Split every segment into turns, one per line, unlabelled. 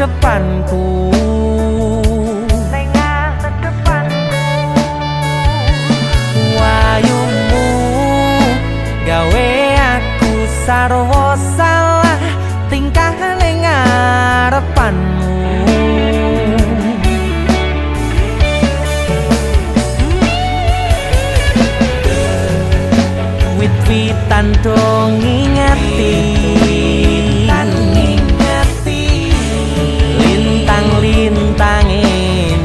depanku. Wayumu gawe aku sarwa salah tingkah ning ngarepanmu. Wit-witan dong ngingeti, lintang-lintange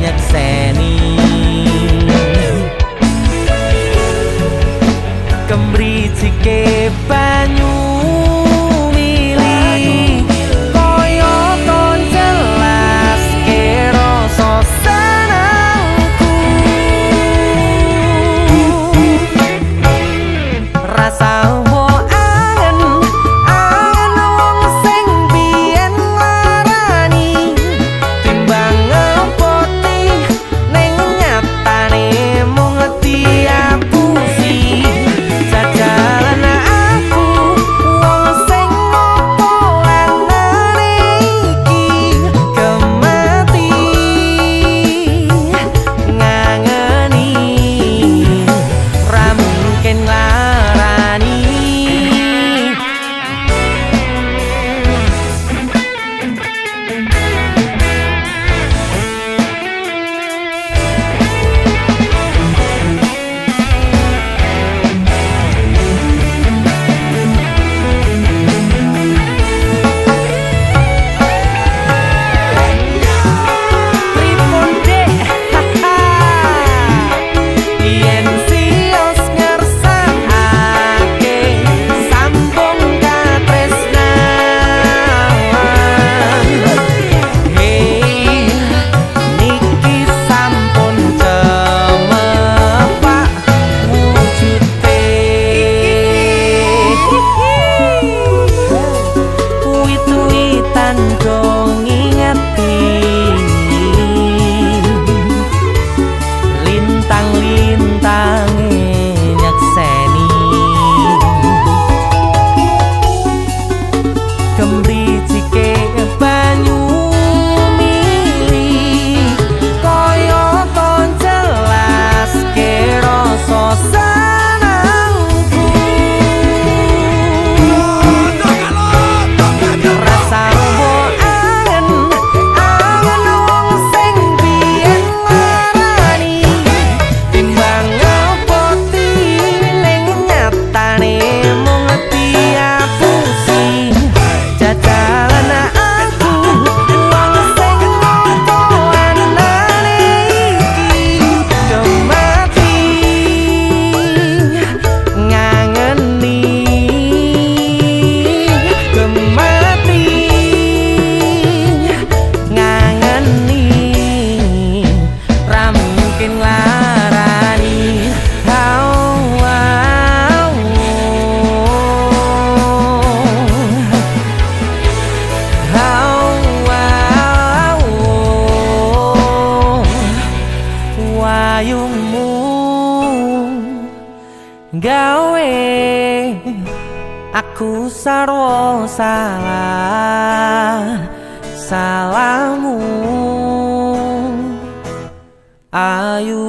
nyekseni, kemricike banyu mili kaya ton jelas ke rasa senengku. Rasa gawe aku sarwa salah, salahmu ayu.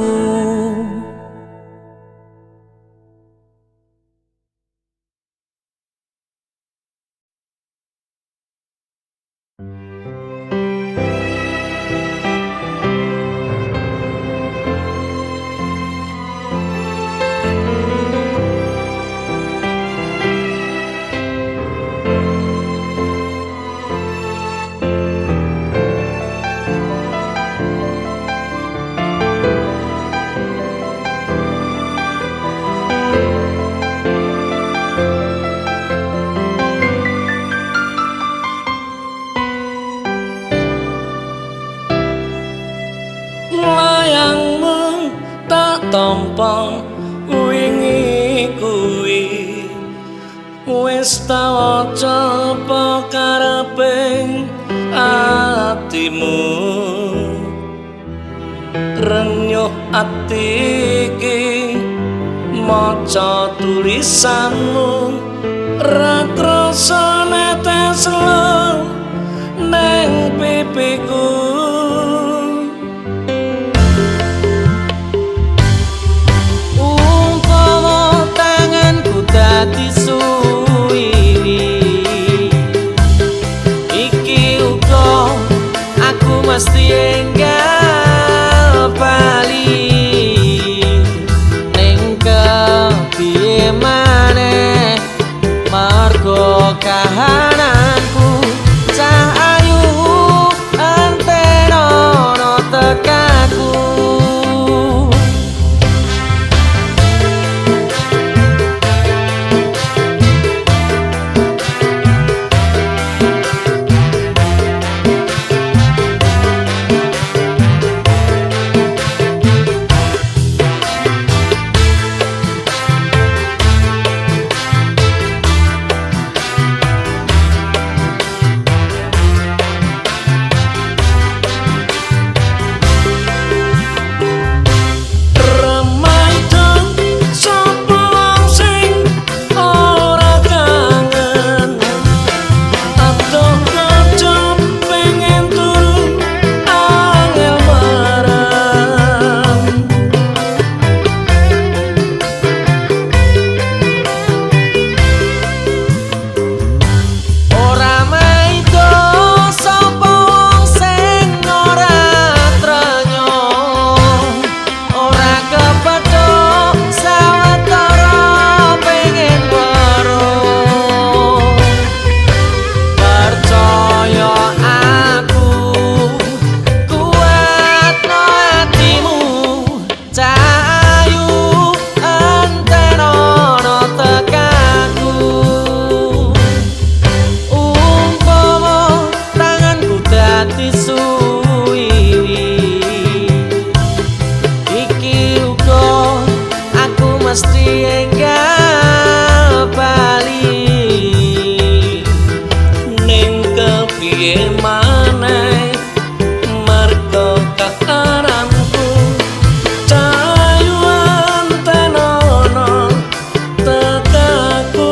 Tampa wingi kuwi wis tak waca apa kareping atimu, renyuh ati iki maca tulisanmu ra krasa netes lo neng pipi pipiku
umpama tanganku dadi suwiwi iki uga aku mesti enggal bali ning kepiye maneh margo kahananku cah ayu antenono tekaku mesti enggak bali
ning kepiye maneh marga kakaranku cahayu antenono tekaku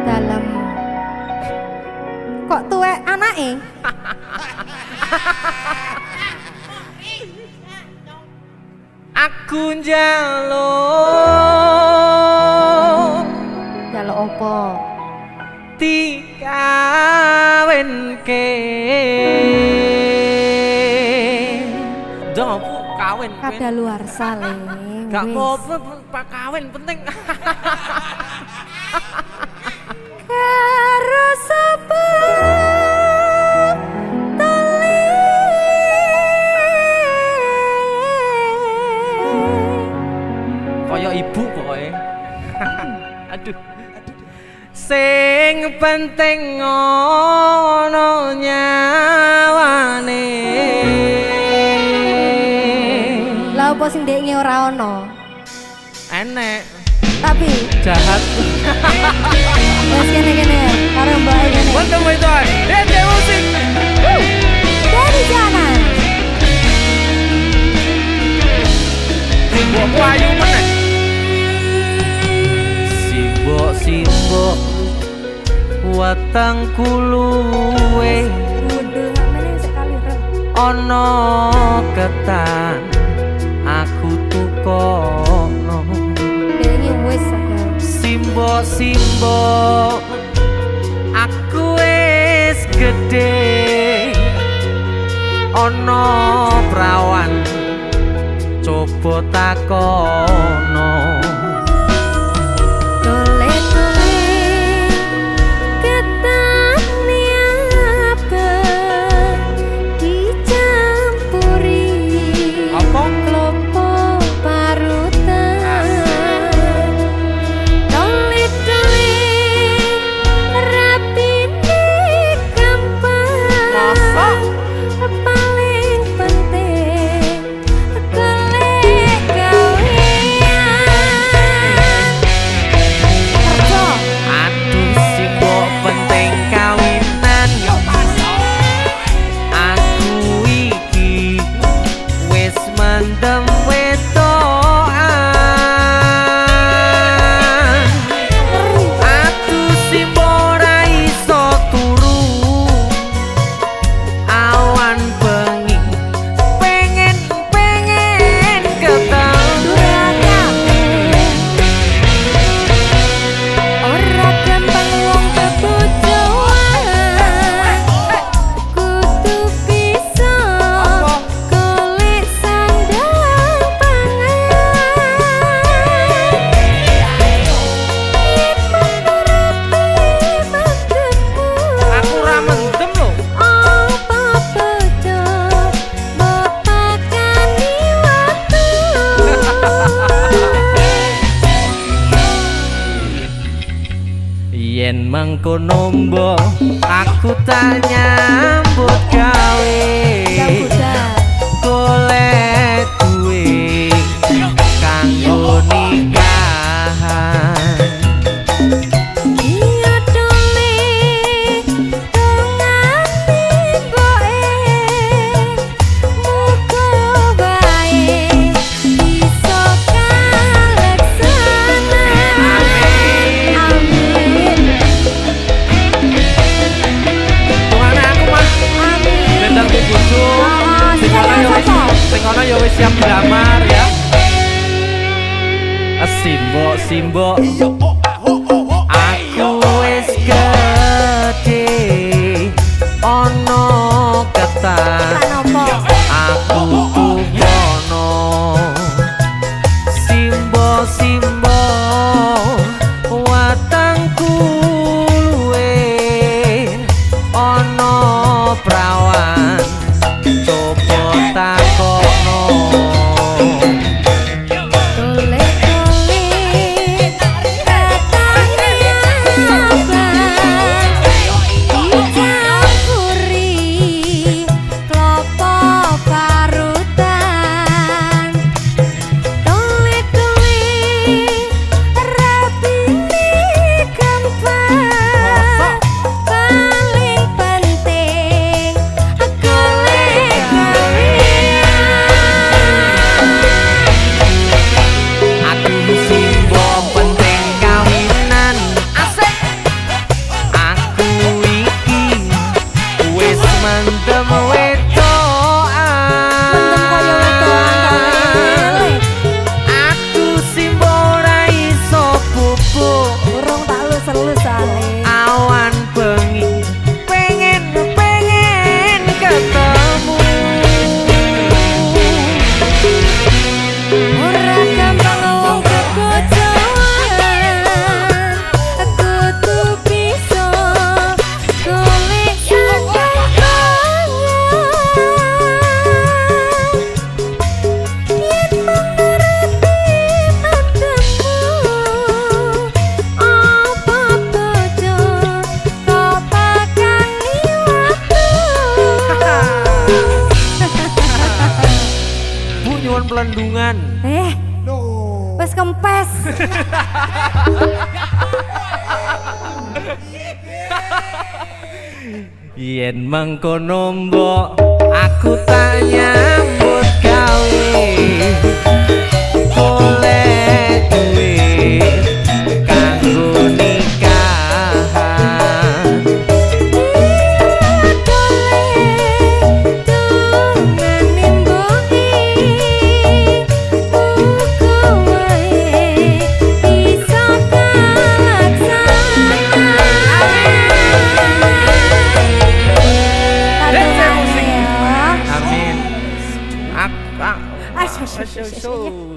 Dalem kok tuwek anake
aku njaluk
apa
dikawinke ndang apa kawin
kadaluwarsa le
gak apa-apa pak kawin penting
karo sapa tali
kaya ibu pokoke aduh Sing penting ono nyawane.
Lah apa sing ndekne ora ono?
Enek.
Tapi
Jahat.
wes kene karo mbak kene.
Welcome my toy. DJ musik.
Dari jalan.
Simbok ayu meneh. Simbok watang kuluwe
Mudul meneh sekali rem.
ono ketan aku tukono.
Ndekne wis sadar.
Simbok aku wis gede ono prawan coba takono. Yen mengkono mbok aku tak nyambut gawe. Golek duwe kanggo nikahan. Kono ya wis siap dilamar ya. Simbok aku wis gede ono ketan aku tukono. Simbok watangku luwe ono prawan coba takono. pelendungan.
Wes kempes.
Yen mengkono mbok aku tak nyambut gawe golek duit kanggo nikahan.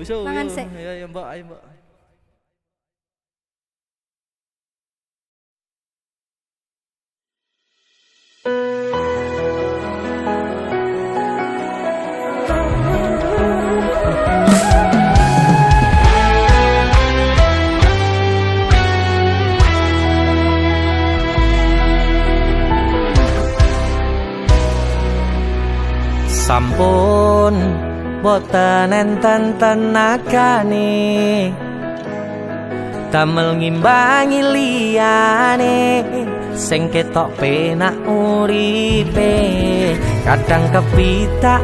Mangan sik.
Ya Mbak, ayo Mbak. Sampun boten enten tenagane damel ngimbangi liyane sing ketok penak uripe kadang kepitak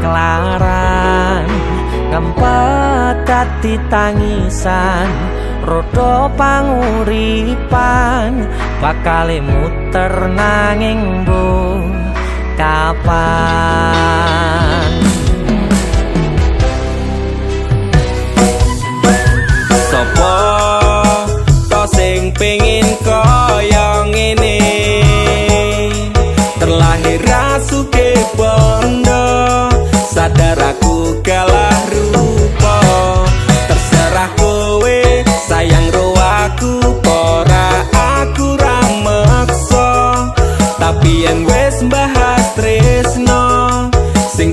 kelaran ngempet dadi tangisan rodo panguripan bakale muter nanging mbuh kapan.
Sopo to sing pengin kaya ngene terlahir rasuke bondo sadar aku kalah rupa terserah kowe sayang ro aku ora aku ra meksa tapi yen wis bahas tresno sing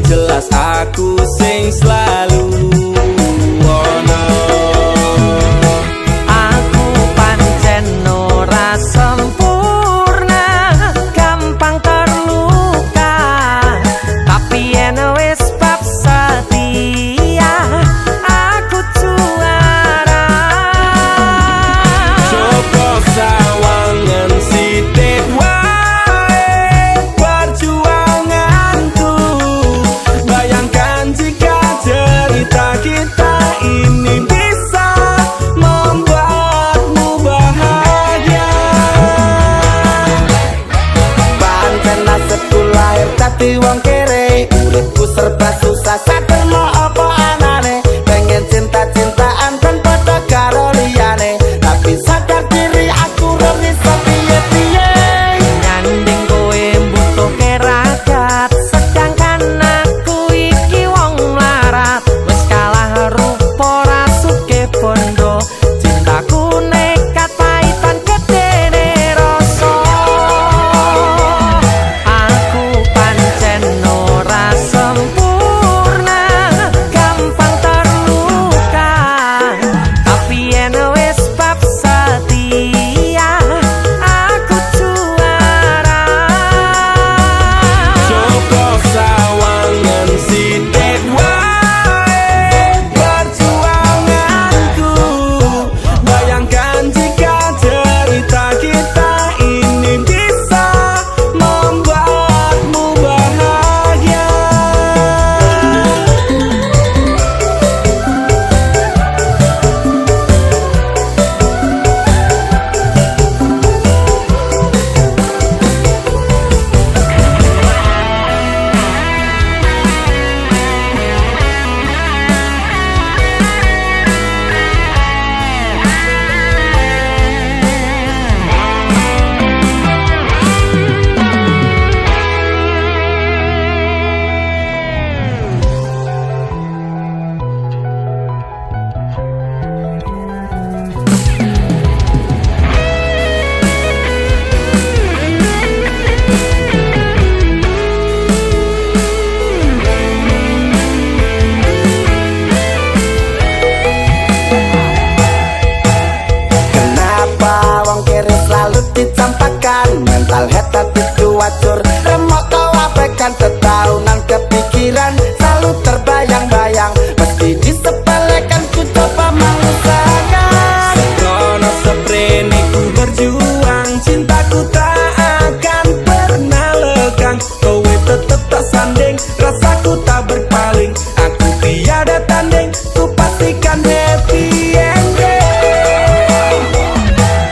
kan happy ending.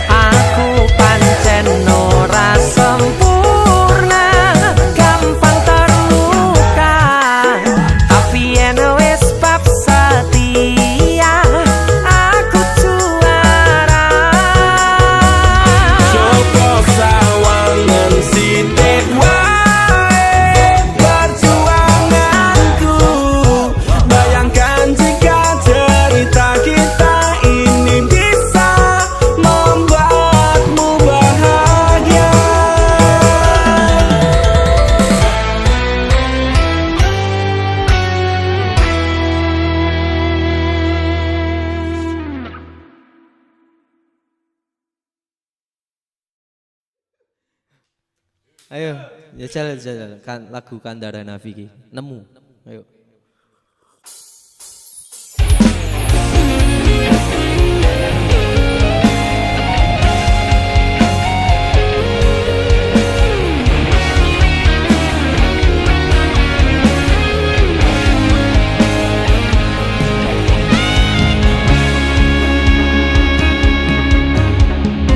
Aku pancen ora sempurna, gampang terluka, tapi yen wis bab setia aku juara.
Coba sawangan sithik wae perjuanganku. Bayangkan jika cerita kita ini bisa membuatmu bahagia.
Ayo, jajal kan lagu Kandara Nafiki. Nemu. Ayo.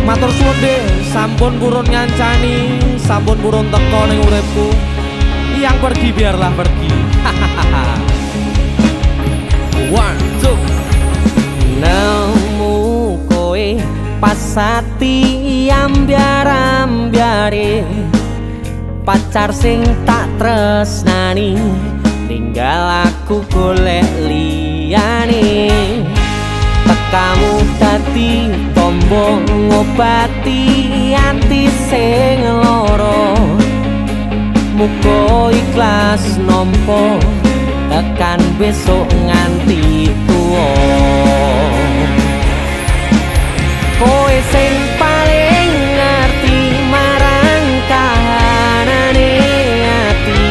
Matur suwun deh, sampun purun ngancani, sampun purun teko ning uripku. Yang pergi biarlah pergi. One, two. Nemu kowe pasati ambyar-ambyare, pacar sing tak tresnani, tinggal aku golek liyane. Tekamu dadi tombo ngobati ati sing lara, muga ikhlas nampa tekan besok nganti tuwa. Kowe sing paling ngerti marang kahanane ati,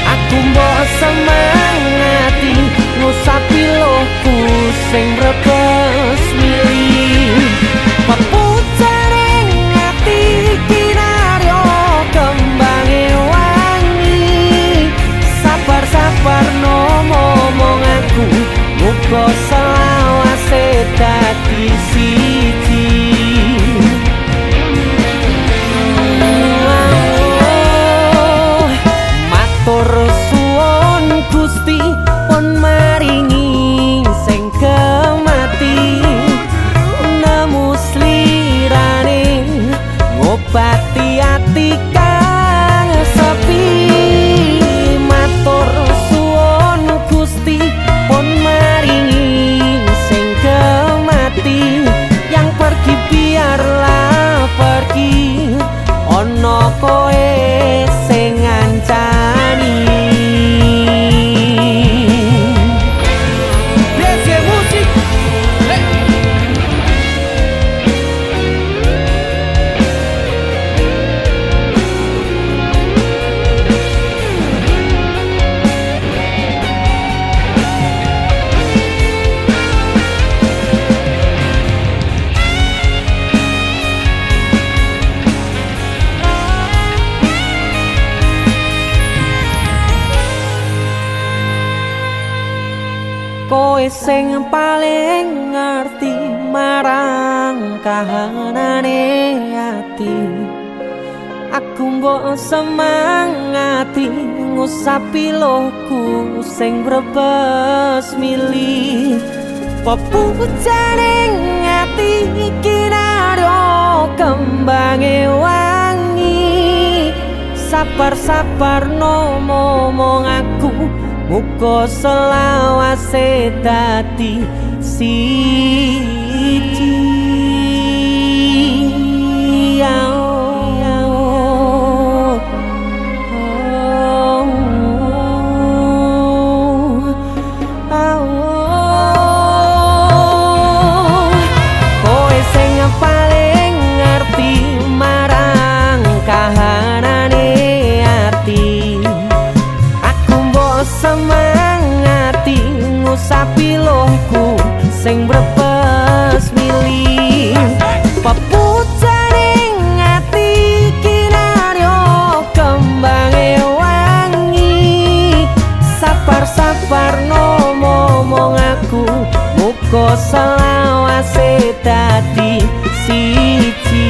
aku mbok semangati ngusapi lohku sing brebes milih. Pepucaring ati kinaryo kembange wangi, sabar-sabar no momong aku, muga selawase dadi siji. Matur suwun Gusti pun maringi sing kemati, nemu slirane ngobati ati kang sepi. Matur suwun Gusti pun maringi sing kemati, yang pergi biarlah pergi, ono koe sing ngancani. Kowe sing paling ngerti marang kahanane ati, aku mbok semangati ngusapi lohku sing brebes milih. Pepucaring ati kinaryo kembange wangi, sabar-sabar no momong aku, muga selawase dadi siji. Kowe sing paling ngerti marang kahanane ati, aku mbok semangati ngusapi lohku sing brebes milih. Pepucaring ati kinaryo kembange wangi, sabar-sabar no momong aku,
Muga selawase dadi siji.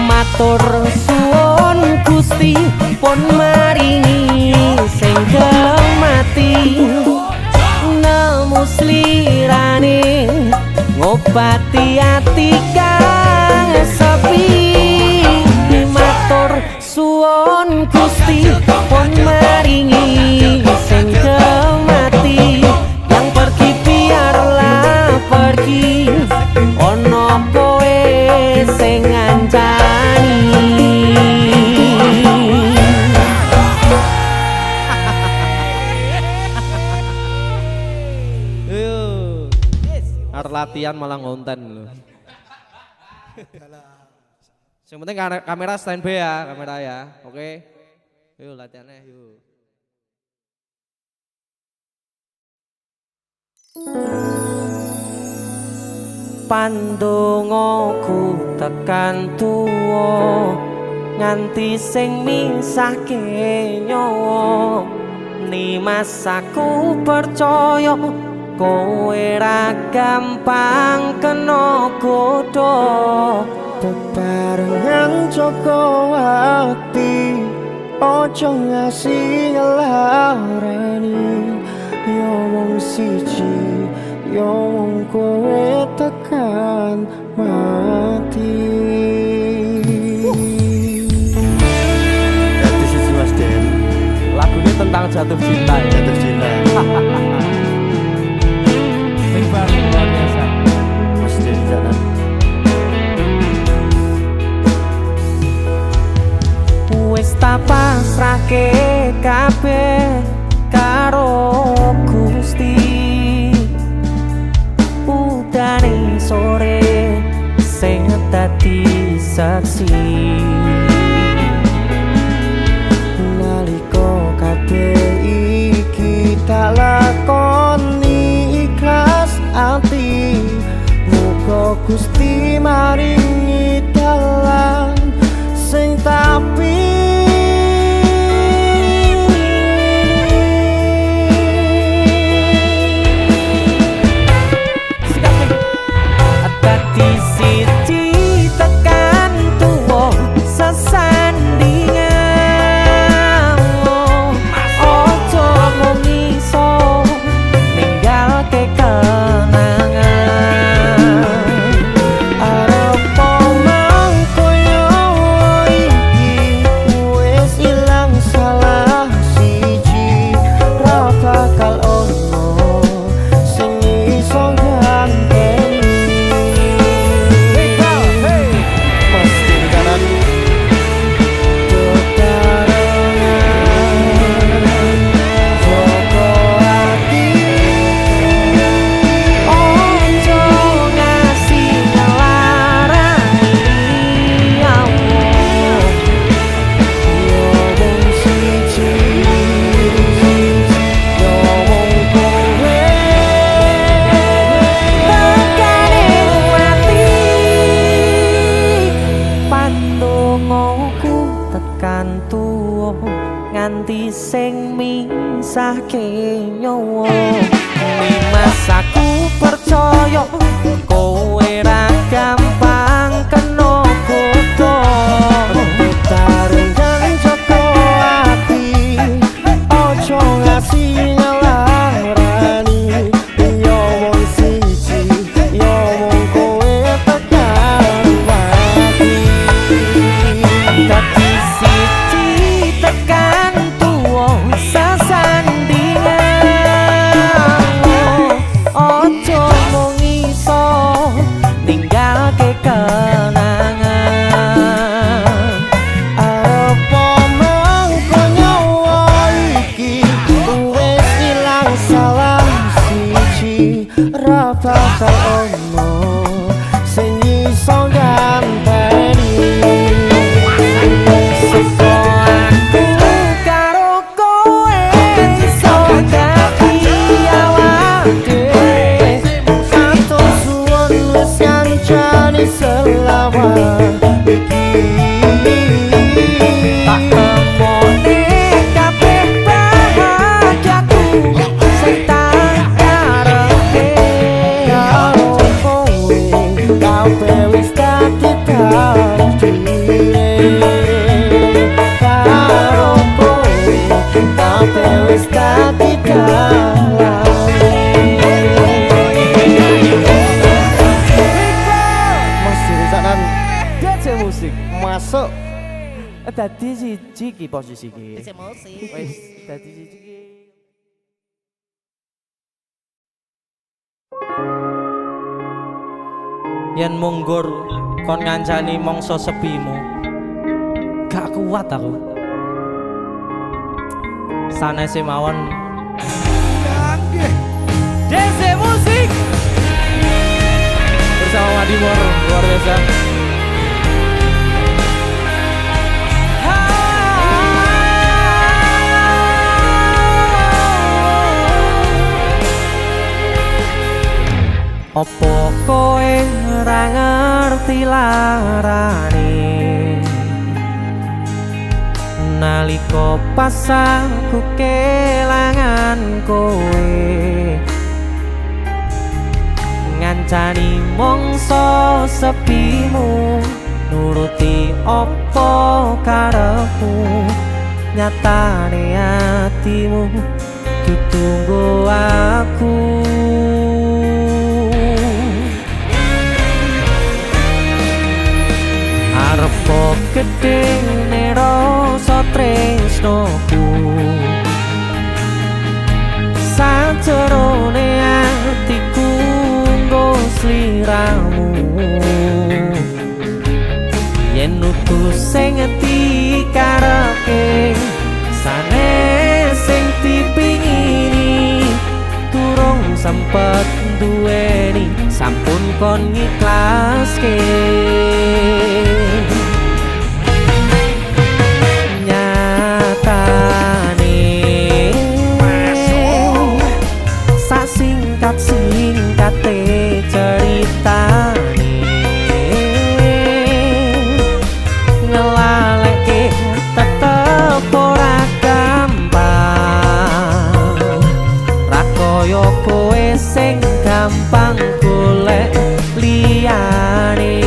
Matur suwun Gusti pun maringi sing mati nemu slirane ngobati ati kang sepi. Matur suwun Gusti pun maringi sing mati yang pergi biarlah pergi ono kowe sing ngancani.
Harus latihan malah ngonten loh. Yang penting kamera standby ya, kamera ya. Oke. Yuk latihannya yuk.
Pandongaku tekan tuwa nganti sing misahke nyawa. Nimas aku percaya kowe ra gampang kena godha.
Bebarengan Joko ati ojo ngasih ngelarani. Yo wong siji yo wong kowe tekan mati.
Jadi sisi Mas Den.
Lagu ini tentang jatuh cinta ya.
Jatuh cinta.
Hebat luar biasa.
Mas Den jalan.
Wis tak pasrahke kabeh karo Gusti. Udane sore sing dadi saksi.
Nalika kabeh iki tak lakoni ikhlas ati. Muga Gusti maringi dalan sing tapi
dadi siji tekan tuwa sesandingan. Ojo mung iso ninggalke kenangan.
arep omong koyo iki wis ilang salah siji. Ra bakal ono sing iso ganteni.
Mas Den kanan.
Ojo ngasih ngelarani Allah.
Yo wong siji yo wong kowe
Tekane mati. Pandongaku tekan tuwa nganti sing misahke nyawa. Nimas aku percaya kowe ra gampang kena godha.
Bebarengan Joko ati ojo ngasih ngelarani. Yo wong siji yo wong kowe tekan mati.
Dadi siji tekan tuwa sesandingan. Ojo mung iso ninggalke Dadi siji ki posisi ki.
Emosi.
Wis dadi siji ki.
Yen munggur kon ngancani mangsa sepimu, gak kuat aku. Sanese mawon.
DC Musik bersama Madimor luar biasa.
Opo koe ora ngerti larane nalika pas aku kelangan koe ngancani mongso sepimu nuruti opo karepmu nyatane atimu ditunggu aku. Arepo gedene rasa tresnoku sajerone atiku nggo sliramu yen utus sing dikarepke sanes sing dipingini durung sempet duweni sampun kon ngiklaske. Singkate ceritane ngelaleke tetep ora gampang ra kaya kowe sing gampang golek liyane.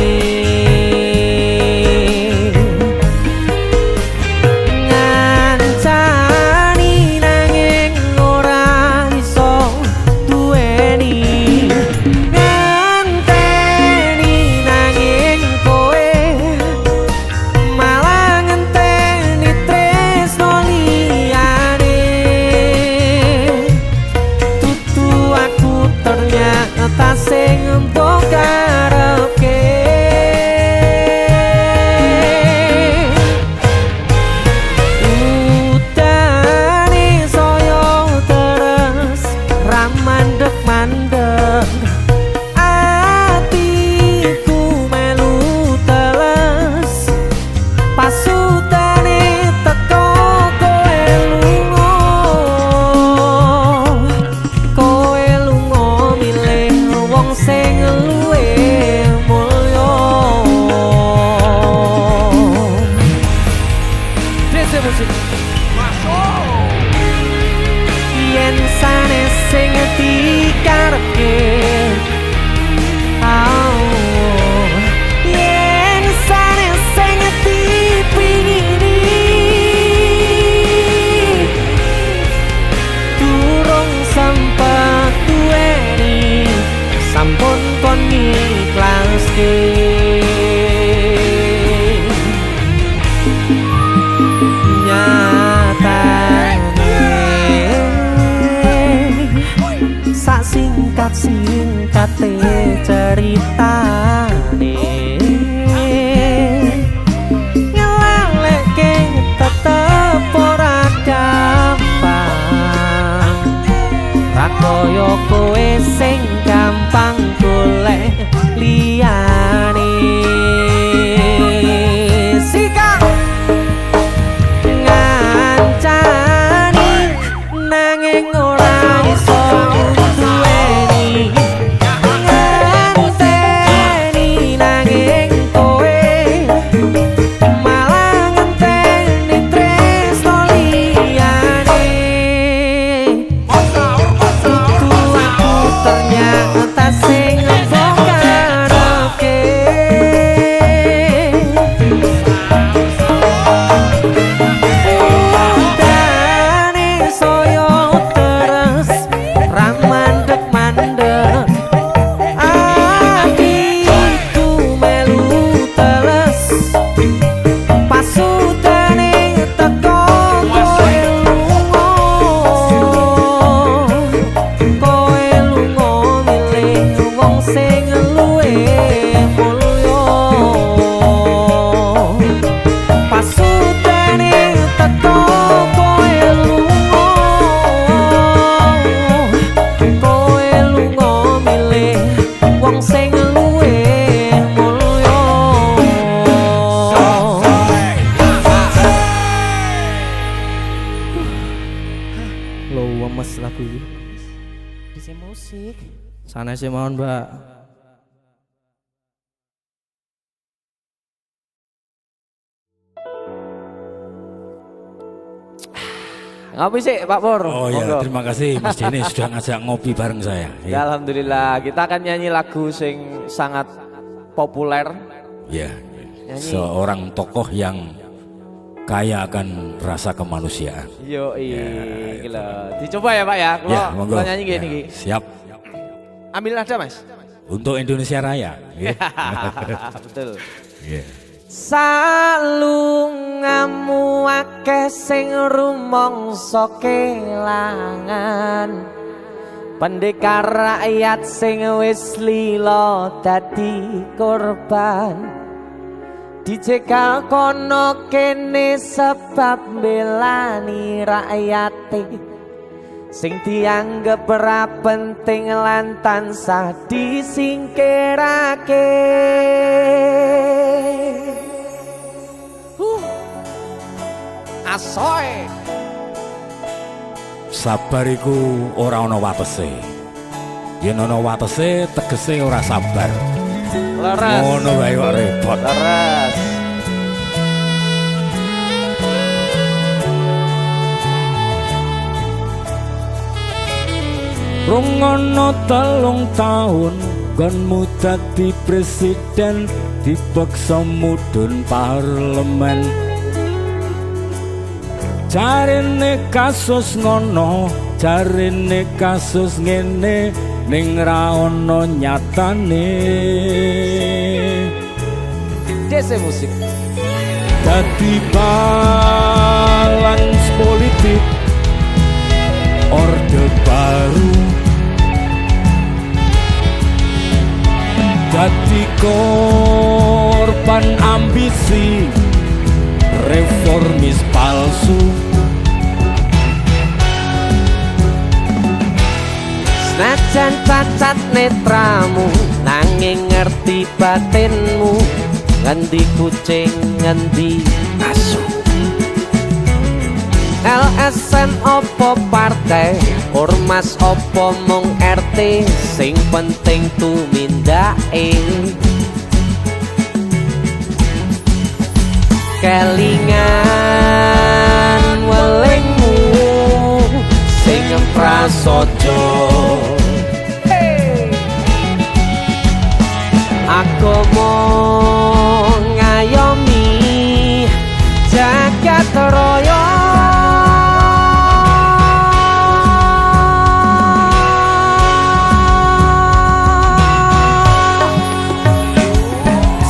Yen sanes sing dikarepke yen sanes sing dipingini durung sempet duweni sampun kon ngiklaske. Singkate ceritane ngelaleke tetep ora gampang ra kaya kowe sing gampang golek liyane.
Lo wemes lagu iki.
Bisa musik.
Sanese mawon, Mbak. Ngopi sih Pak Pur.
Oh ya,
Monggo.
terima kasih Mas Denny sudah ngajak ngopi bareng saya.
Ya, alhamdulillah, kita akan nyanyi lagu sing sangat populer.
Ya,
Nyanyi.
seorang tokoh yang kaya akan rasa kemanusiaan.
Yo gila. Dicoba ya Pak ya.
Ya, monggo.
Kalau nyanyi gini.
Ya, siap.
Ambil nada Mas.
Untuk Indonesia Raya. Ya.
Betul.
Ya.
Salungamu akeh sing rumangsa kelangan, pendekar rakyat sing wis lila dadi korban, dicekal kono kene sebab belani rakyate sing dianggep ra penting lan tansah disingkirake. Asoy
Sabar iku ora ana watese. Yen ana watese tegese ora sabar.
Leres.
Ngono wae kok repot.
Leres.
Rungono 3 tahun gonmu dadi presiden, dipaksa mudhun parlemen. Jarine kasus ngono, jarine kasus ngene, ning ra ono nyatane.
Dese musik.
Dadi balance politik, orde baru, dadi korban ambisi, reformis palsu.
senajan cacat netramu nanging ngerti batinmu, ngendi kucing ngendi asu. LSM opo partai, ormas opo mung RT, sing penting tumindake. Kelingan welingmu sing prasaja, aku mau ngayomi jagat raya.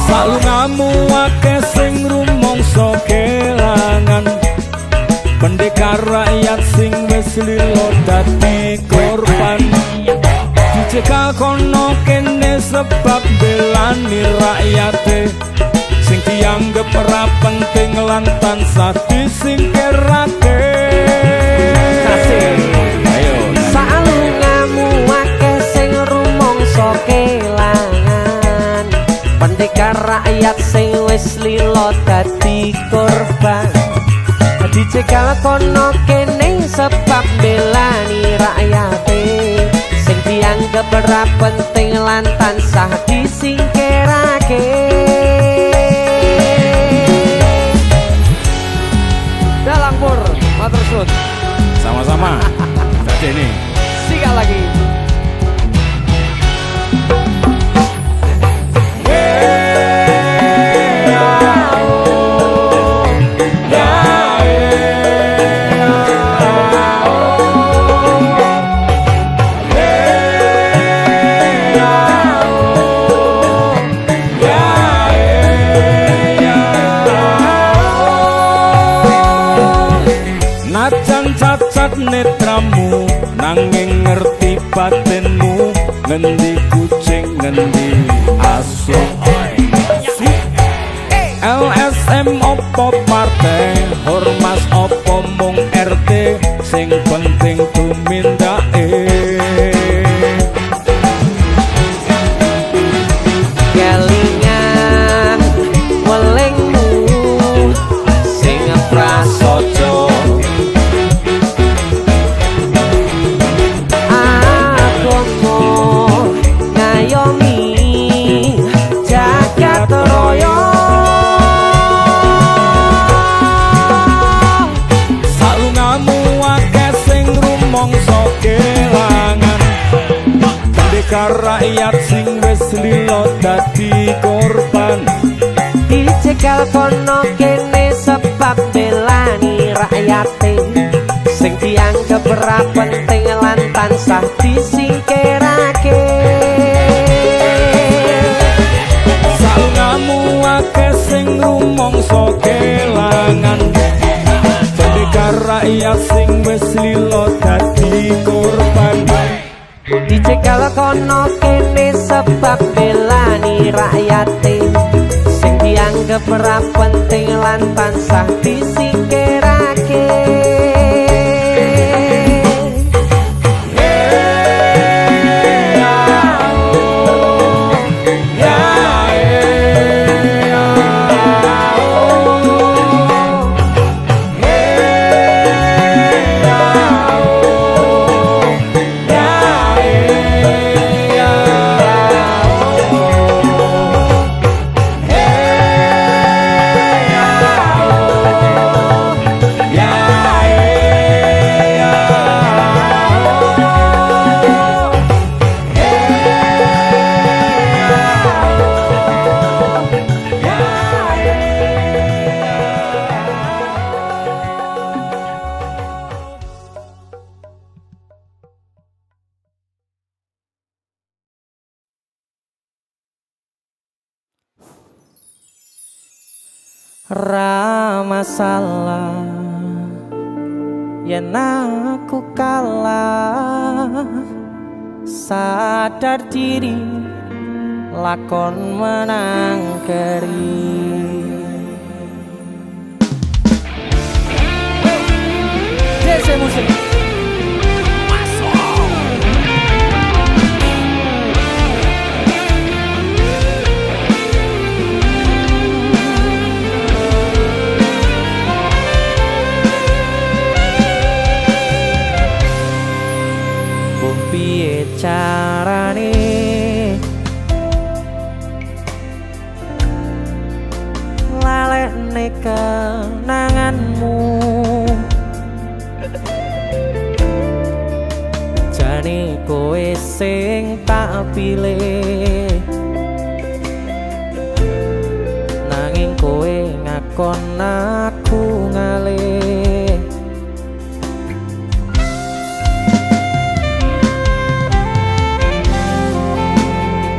Salungamu akeh sing rumangsa kelangan, pendekar rakyat sing wis lila dadi korban, dicekal kono kene sebab belani rakyate sing dianggep ora penting lan tansah disingkirake. Ayo
Salungamu akeh sing rumangsa kelangan, pendekar rakyat sing wis lila dadi korban, dicekal kono kene sebab belani rakyate sing dianggep ora penting lan tansah disingkirake.
Dalang Pur, matur suwun.
sama-sama. Jadi ini
Sikat lagi.
najan cacat netramu nanging ngerti batinmu, ngendi kucing ngendi asu. LSM opo partai, ormas opo mung RT, sing penting tumindake.
Kelingan welingmu sing prasaja,
rumangsa kelangan pendekar rakyat sing wis lila dadi korban
dicegal kono kene sebab belani rakyate sing dianggep ora penting lan tansah disingkirake
salungamu akeh sing rumangsa kelangan pendekar rakyat sing wis lila dadi korban
dicegal kono kene sebab belani rakyate sing dianggep ora penting lan tansah disingkirake ra masalah yen aku kalah sadar diri lakon menang keri
Dese musik
piye carane lalekne kenanganmu jane kowe sing tak pilih nanging kowe ngakon aku ngalih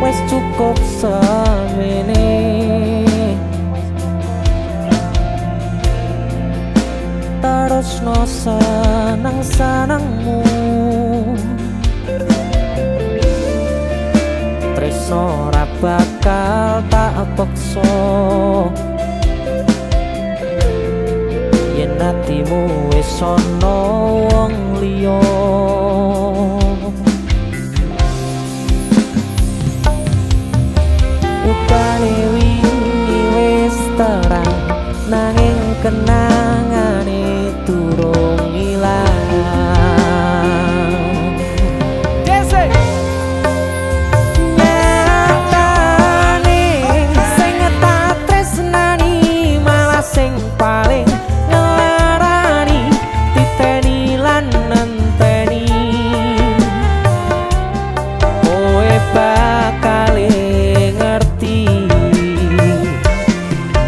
wis cukup semene terusno seneng-senengmu tresno ora bakal tak paksa yen atimu wis ana wong liya upane wingi wis terang nanging kenangane durung ilang
Dese
nyatane sing tak tresnani malah sing paling ngelarani titeni lan nenteni kowe bakal ngerti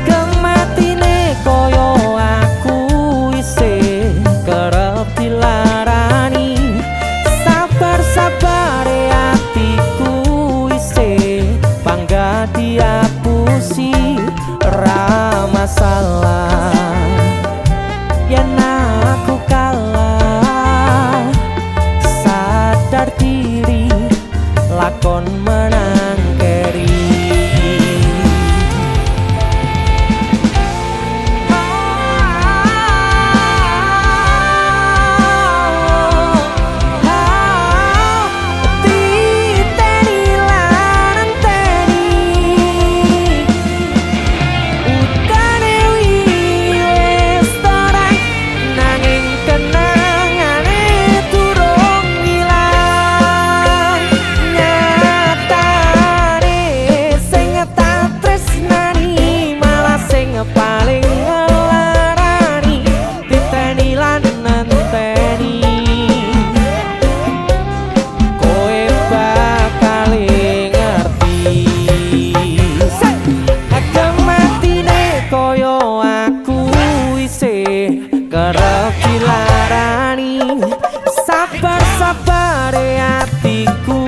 kematine koyo kerep dilarani sabar-sabare atiku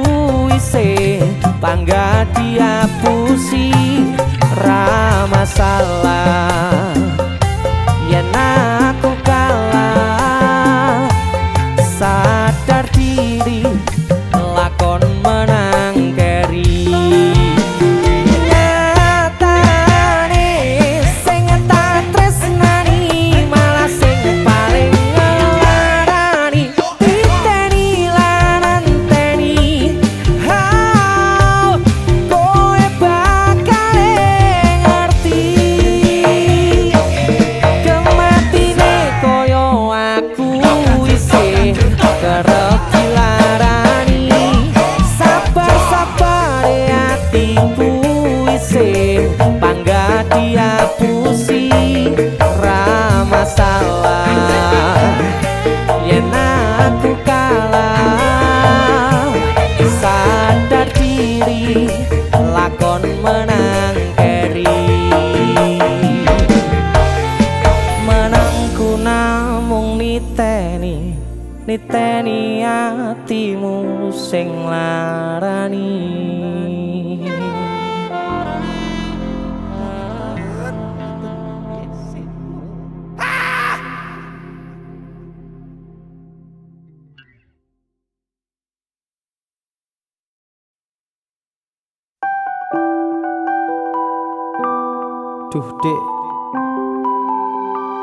isih bangga diapusi ra masalah yen aku kalah sadar diri lakon menang keri nyatane sing tak tresnani malah sing paling ngelarani titeni lan anteni koe bakal ngerti kematine koyo aku isih kerep dilarani sabar-sabare atiku isih bangga diapusi ra masalah yen aku kalah sadar diri lakon menang keri menangku namung niteni atimu sing larani.
Duh dek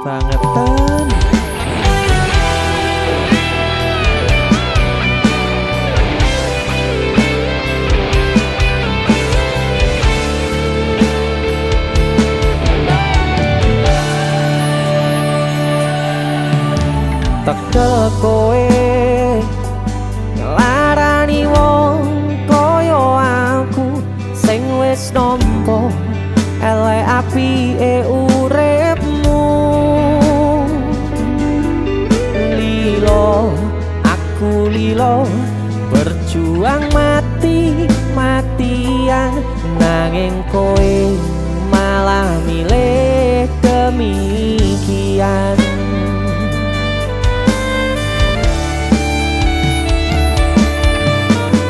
bangetan
tekel kowe nglarani wong koyo aku sing wis nampa elek apike uripmu lilo aku lilo berjuang mati-matian nanging kowe malah milih demikian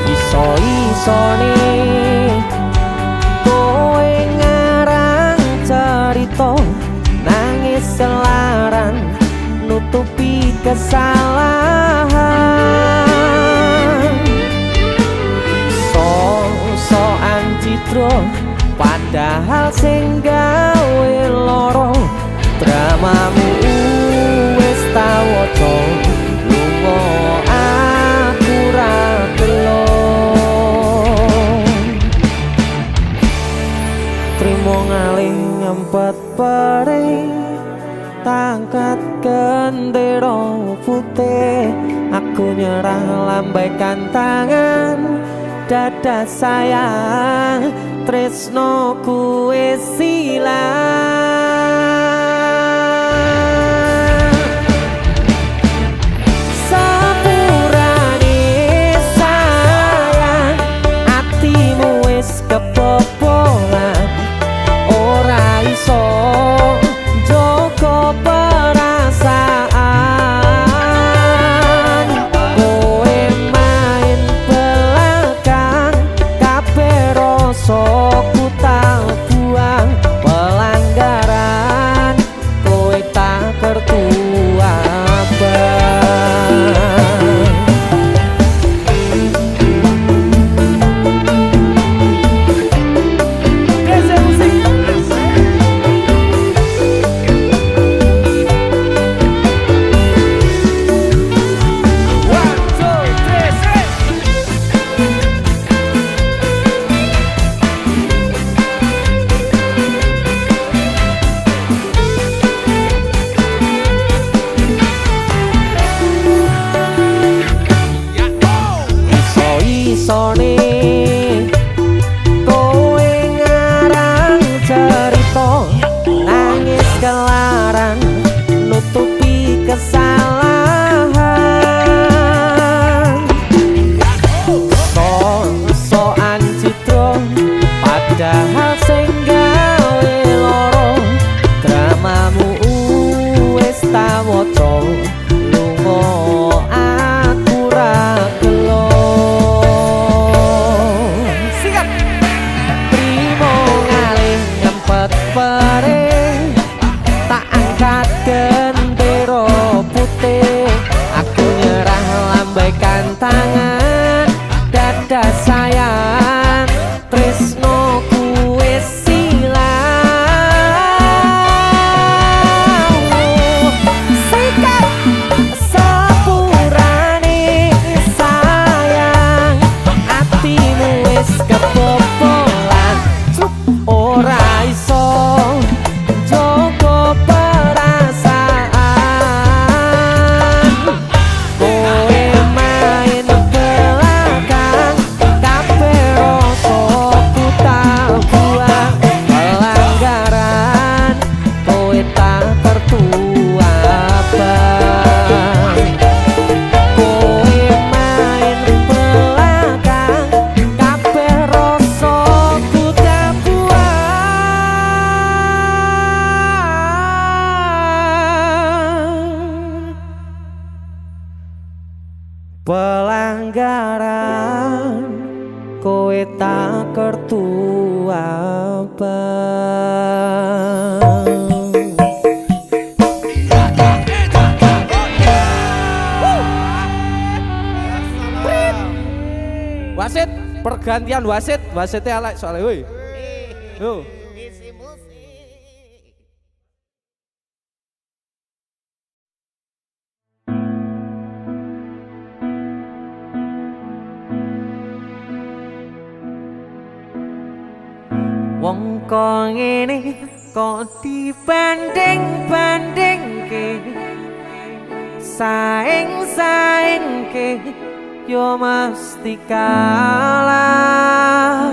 iso-isone kowe ngarang cerita nangis selaran nutupi kesalahan so-soan citro padahal sing gawe loro dramamu wis tau waca lunga aku ra trimo ngalih nyempet perih tangkat gendera putih aku nyerah lambaikan tangan dada sayang tresnoku wis ilang sepurane sayang atimu wis kebobolan ora iso joko perasaan kowe main belakang kabeh rasa ku tak buang pelanggaran apa aku ra gelo.
Sikat.
Primo ngalih nyempet perih, tak angkat gendera putih. Aku nyerah lambaikan tangan, dada sayang tresnoku wis silang. Sikat sepurane sayang, atimu wis kebobolan. Ora iso njogo perasaan, kowe main belakang, kabeh rasaku tak buang. Pelanggaran kowe tak tertuabang, kowe main belakang, kabeh rasaku tak buang. Pelanggaran kowe tak kertu abang.
Wasit, pergantian wasit. Wasitnya elek soalnya woi. Yo.
Wong kok ngene kok dibanding-bandingke, saing-saingke yo mesti kalah.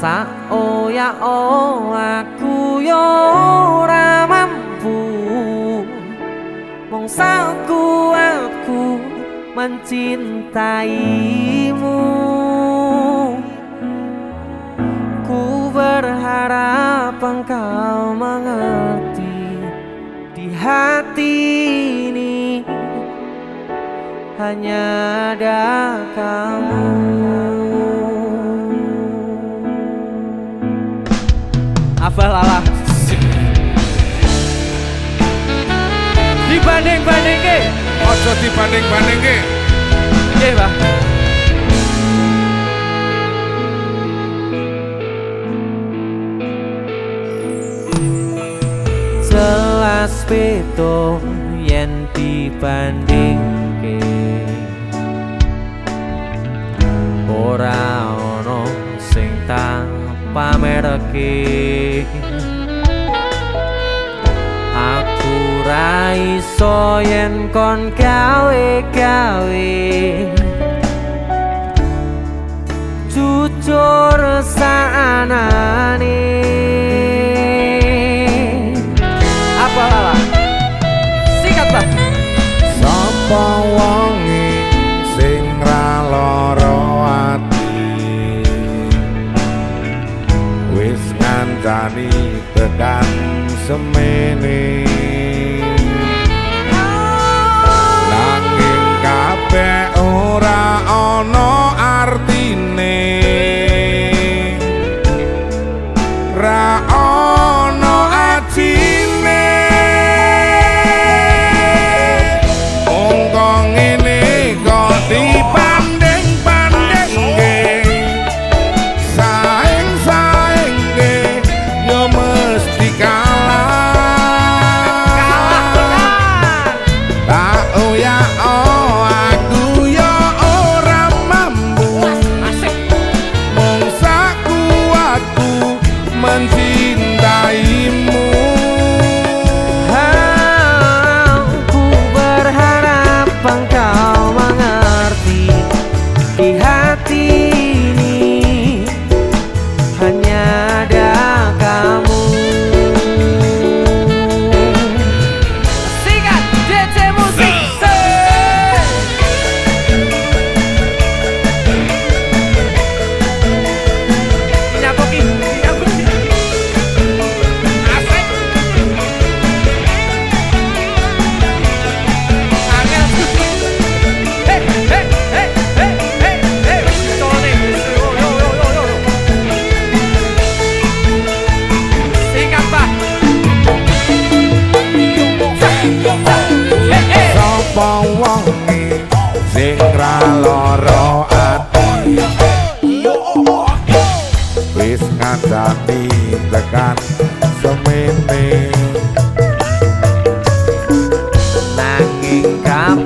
Tak aku yo ora mampu, mung sakuatku mencintaimu. Ku berharap engkau mengerti, di hati ini hanya ada kamu.
Abah lala. Dibanding-bandingke.
Ojo dibanding-bandingke.
Nggih, Pak.
Jelas beda yen dibandingke, ora ono sing tak pamerke. Aku ra iso yen kon gawe-gawe, jujur saanane.
Apa lala? Sikat, Pak.
Sapa wonge sing ra lara ati, wis ngancani tekan semene. Nanging kabeh ora ana artine, ra ana ajine. Wong kok ngene kok dibanding-bandingke, saing-saingke yo mesti kalah.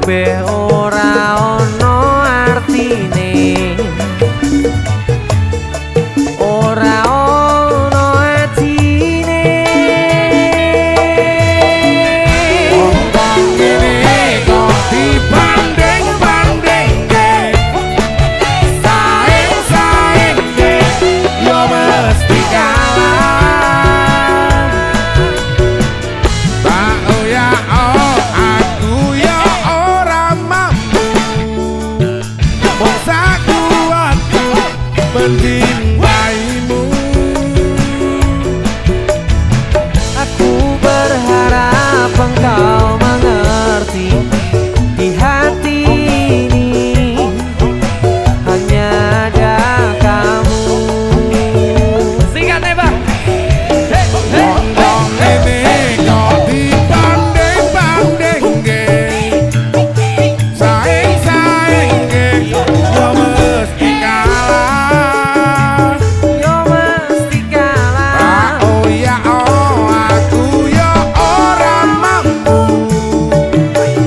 kabeh ora ono artine, ora ono atine.
Wong ngene kok dibanding-bandingke, saing-saingke yo mesti kalah. Tak ya aku ya ora mampu, mongsa kuatku mencintaimu.
Aku berharap engkau mengerti, di hati ini hanya ada kamu.
Singkat nih bang.
Wong ngene kok dibanding-bandingke, saing-saingke yo mesti kalah.
Yo mesti kalah.
Oh ya aku ya ora mampu,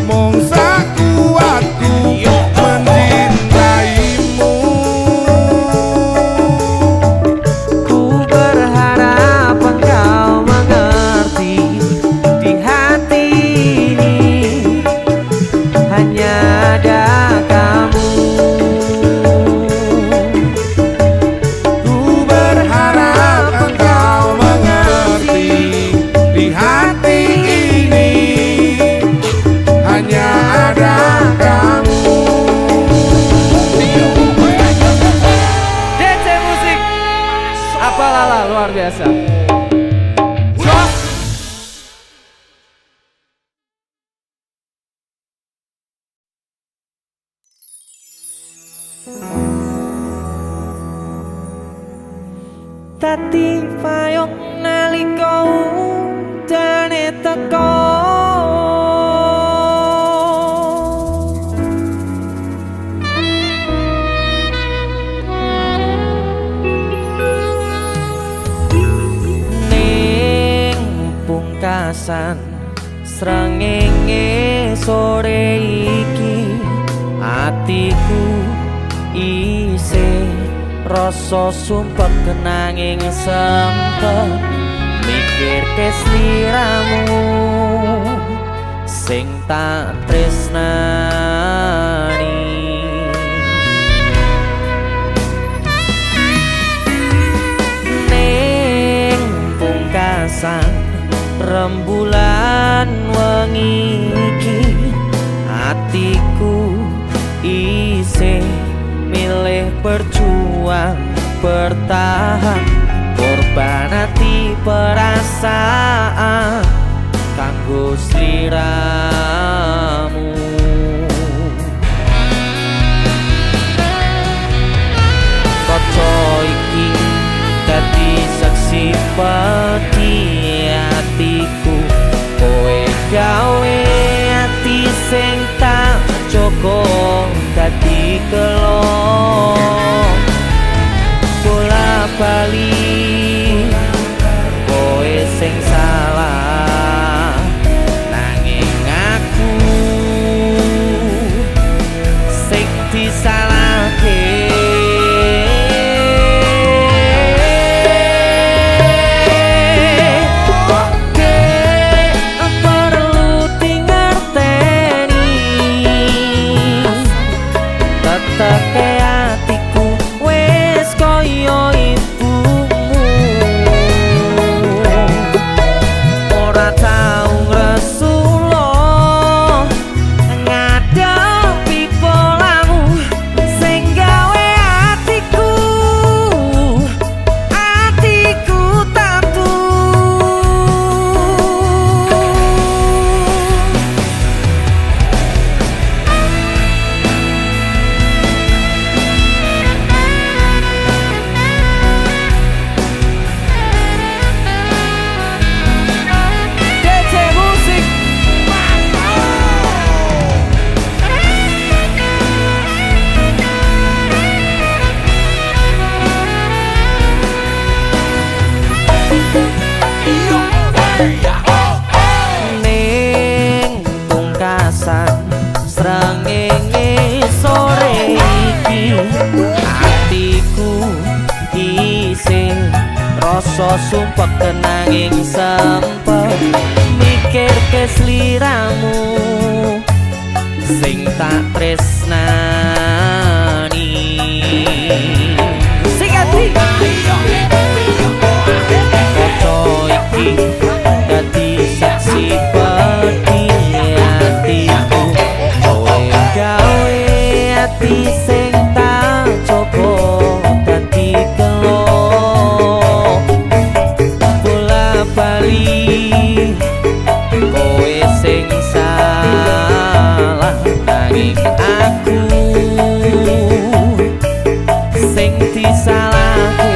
mongsa kuatku mencintaimu.
Ku berharap engkau mengerti, di hati ini hanya ada kamu.
Ku berharap engkau mengerti, di hati ini hanya ada kamu.
DC Musik. Apa lala luar biasa.
Tati payung nalika udane teko, ning pungkasan srengenge sore iki atiku isih rasa sumpek kenanging sempet mikir kesliramu sing tak tresnani. Ning pungkasan rembulan wengi iki atiku isih milih berjuang bertahan korban hati perasaan kanggo sliramu. Kaca iki dadi saksi pati hatiku, kowe gawe hati sing tak joko dadi kelong bola bali kowe sing salah nanging aku sing disalahke. Teteke atiku wis kaya ibumu, srengenge sore iki atiku isih rasa sumpek kenanging sempet mikir kesliramu sing tak tresnani sing ati foto iki dadi saksi peti atiku kowe gawe ati sing tak coba dadi kelo bola bali kowe sing salah nanging aku sing disalahke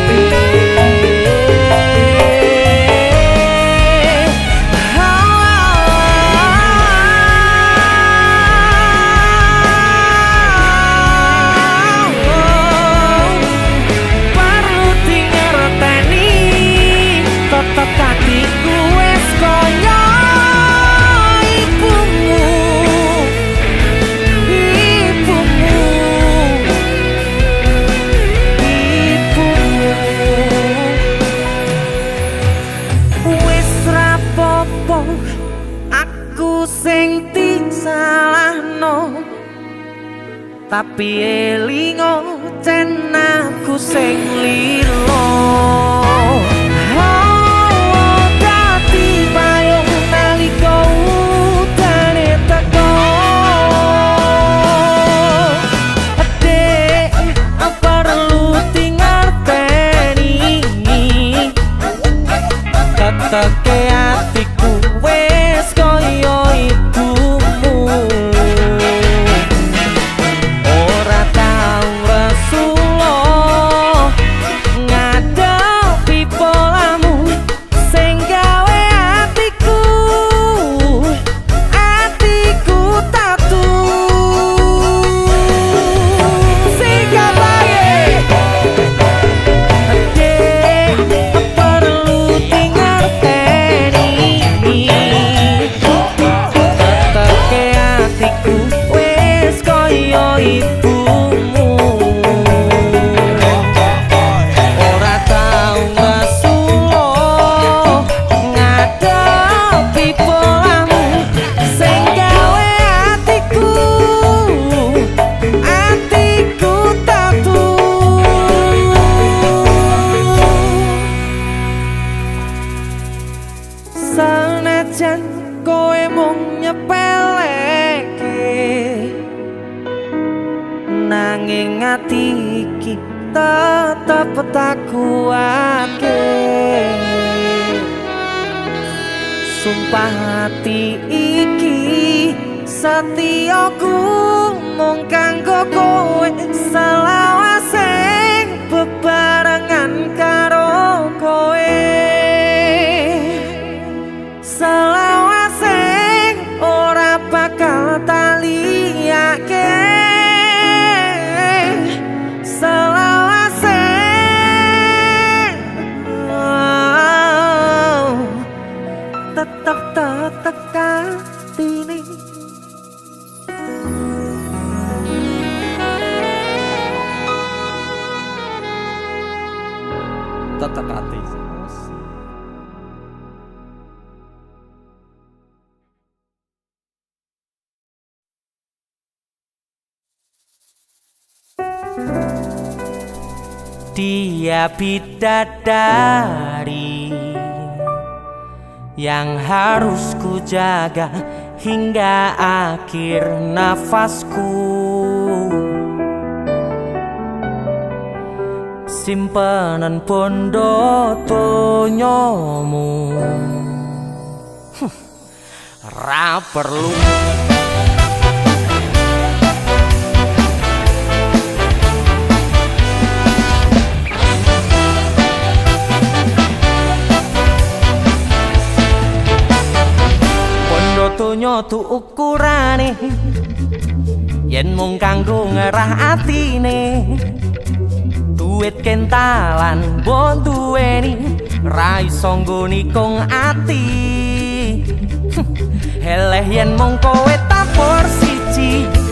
tapi elingo cen aku sing lilo dadi payung nalika udane teko dek perlu tingerteni teteke atiku wes koyo ibumu senajan kowe mung nyepeleke nanging ati iki tetep tak kuatke sumpah hati iki setiaku mung kanggo kowe selawase bebarengan karo kowe selawase ora bakal taliyake selawase tetep katine tetep ati dia bidadari yang harus ku jaga hingga akhir nafasku simpenan bondo tonyomu ra perlu donya tu ukurane yen mung kanggo ngerah atine duit kentalan mbok duweni ra iso nggoni kong ati heleh yen mung kowe tapor siji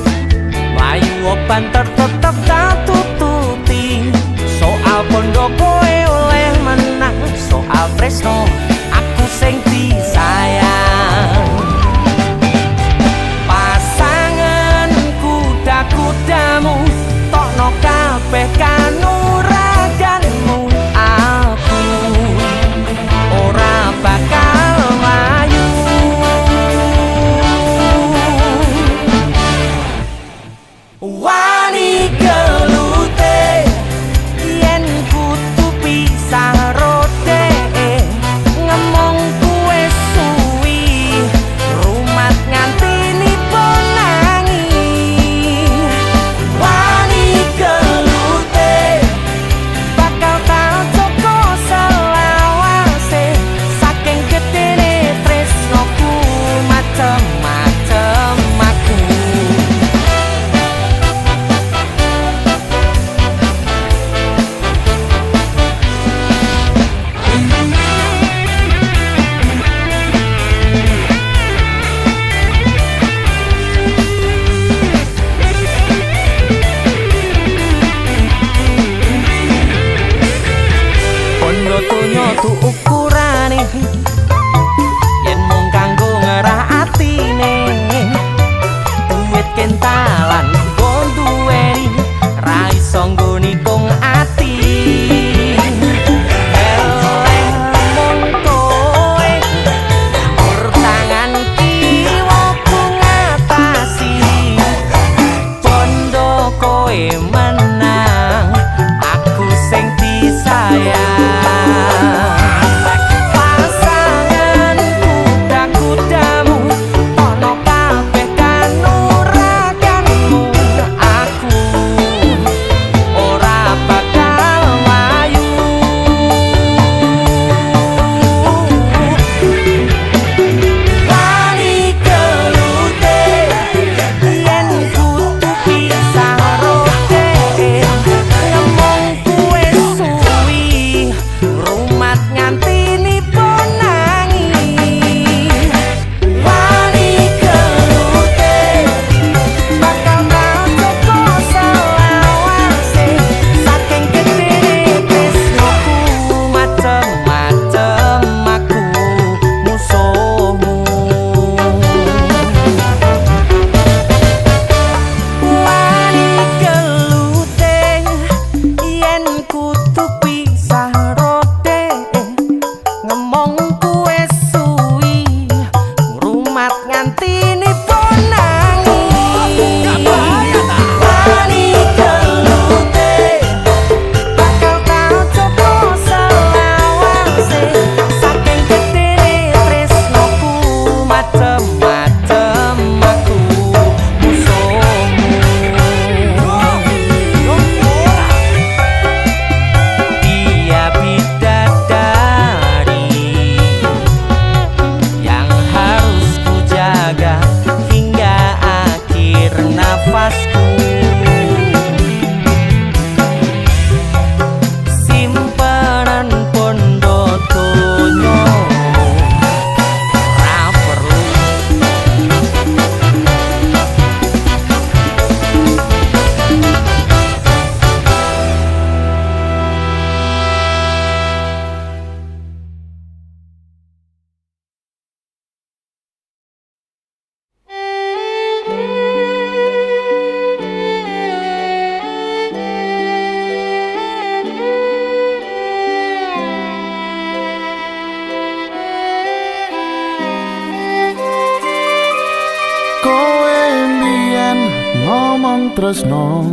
tresno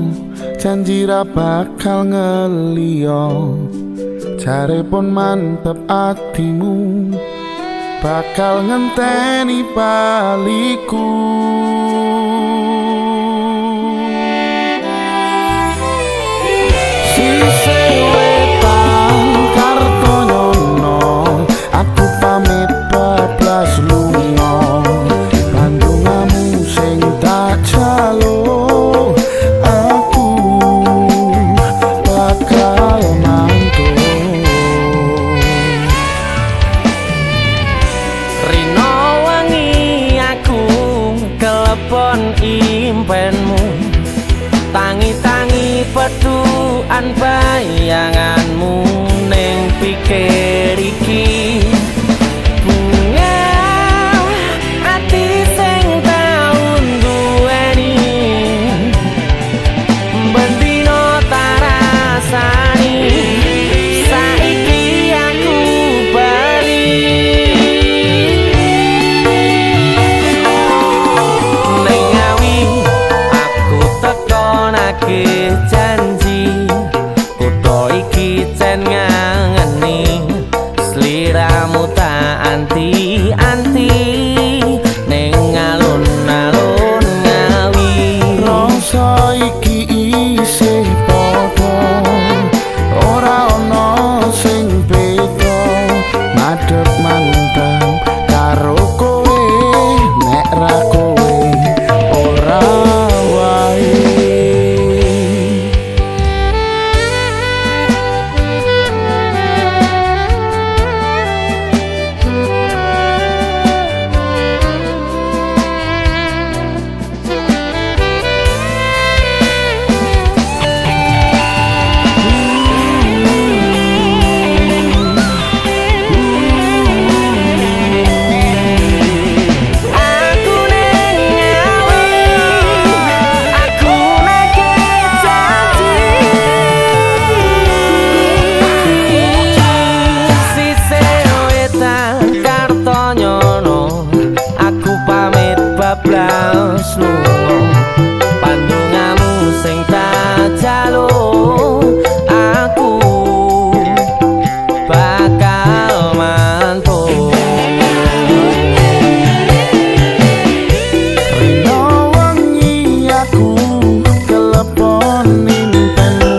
janji ra bakal ngeliyo jare pun mantep atimu bakal ngenteni baliku sise wetan Kartonyono aku pamit bablas lunga Bandungamu sing tak jalo aku bakal mantu
Rino wangi aku kelepon impenmu tangi-tangi peduan bayanganmu ning pikir iki bunga ati sing taun duweni bendino tarasani saiki aku bali ning ngawi aku tekonake janji kutho iki jan ngangeni sliramu tak anti-anti ning alun-alun ngawi
rasa iki isih padha ora ana sing beda madhep mandang karo kowe nek ra kowe ora wae
aku ning ngawi aku neke janji sise wetan Kartonyono aku pamit bablas lunga Bandungamu sing tak jalo aku bakal mantu
Rino wengi aku kelepon impenmu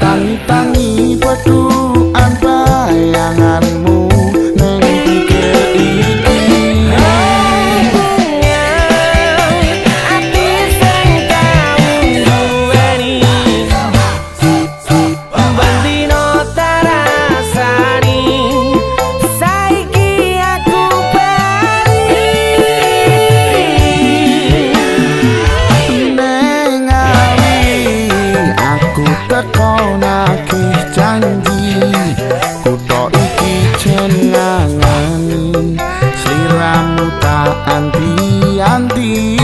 tangi-tangi peduan bayanganmu ning pikir iki
ati sing taun duweni bendino tarasani saiki aku bali
ning ngawi aku tekonake janji kutho iki jen ngangani sliramu tak anti-anti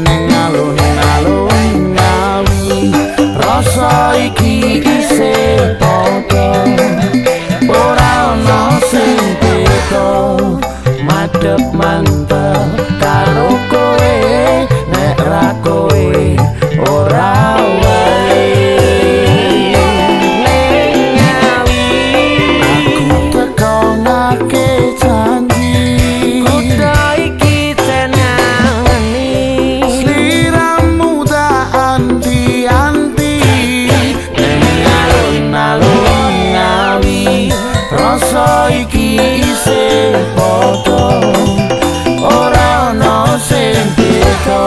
ning alun-alun ngawi rasa iki isih padha ora ana sing beda madhep mantep karo kowe nek ra kowe ora wae
ning ngawi
aku tekonake janji
kutho iki jan ngangeni
sliramu tak anti-anti ning alun-alun ngawi rasa iki isih padha ora ana sing beda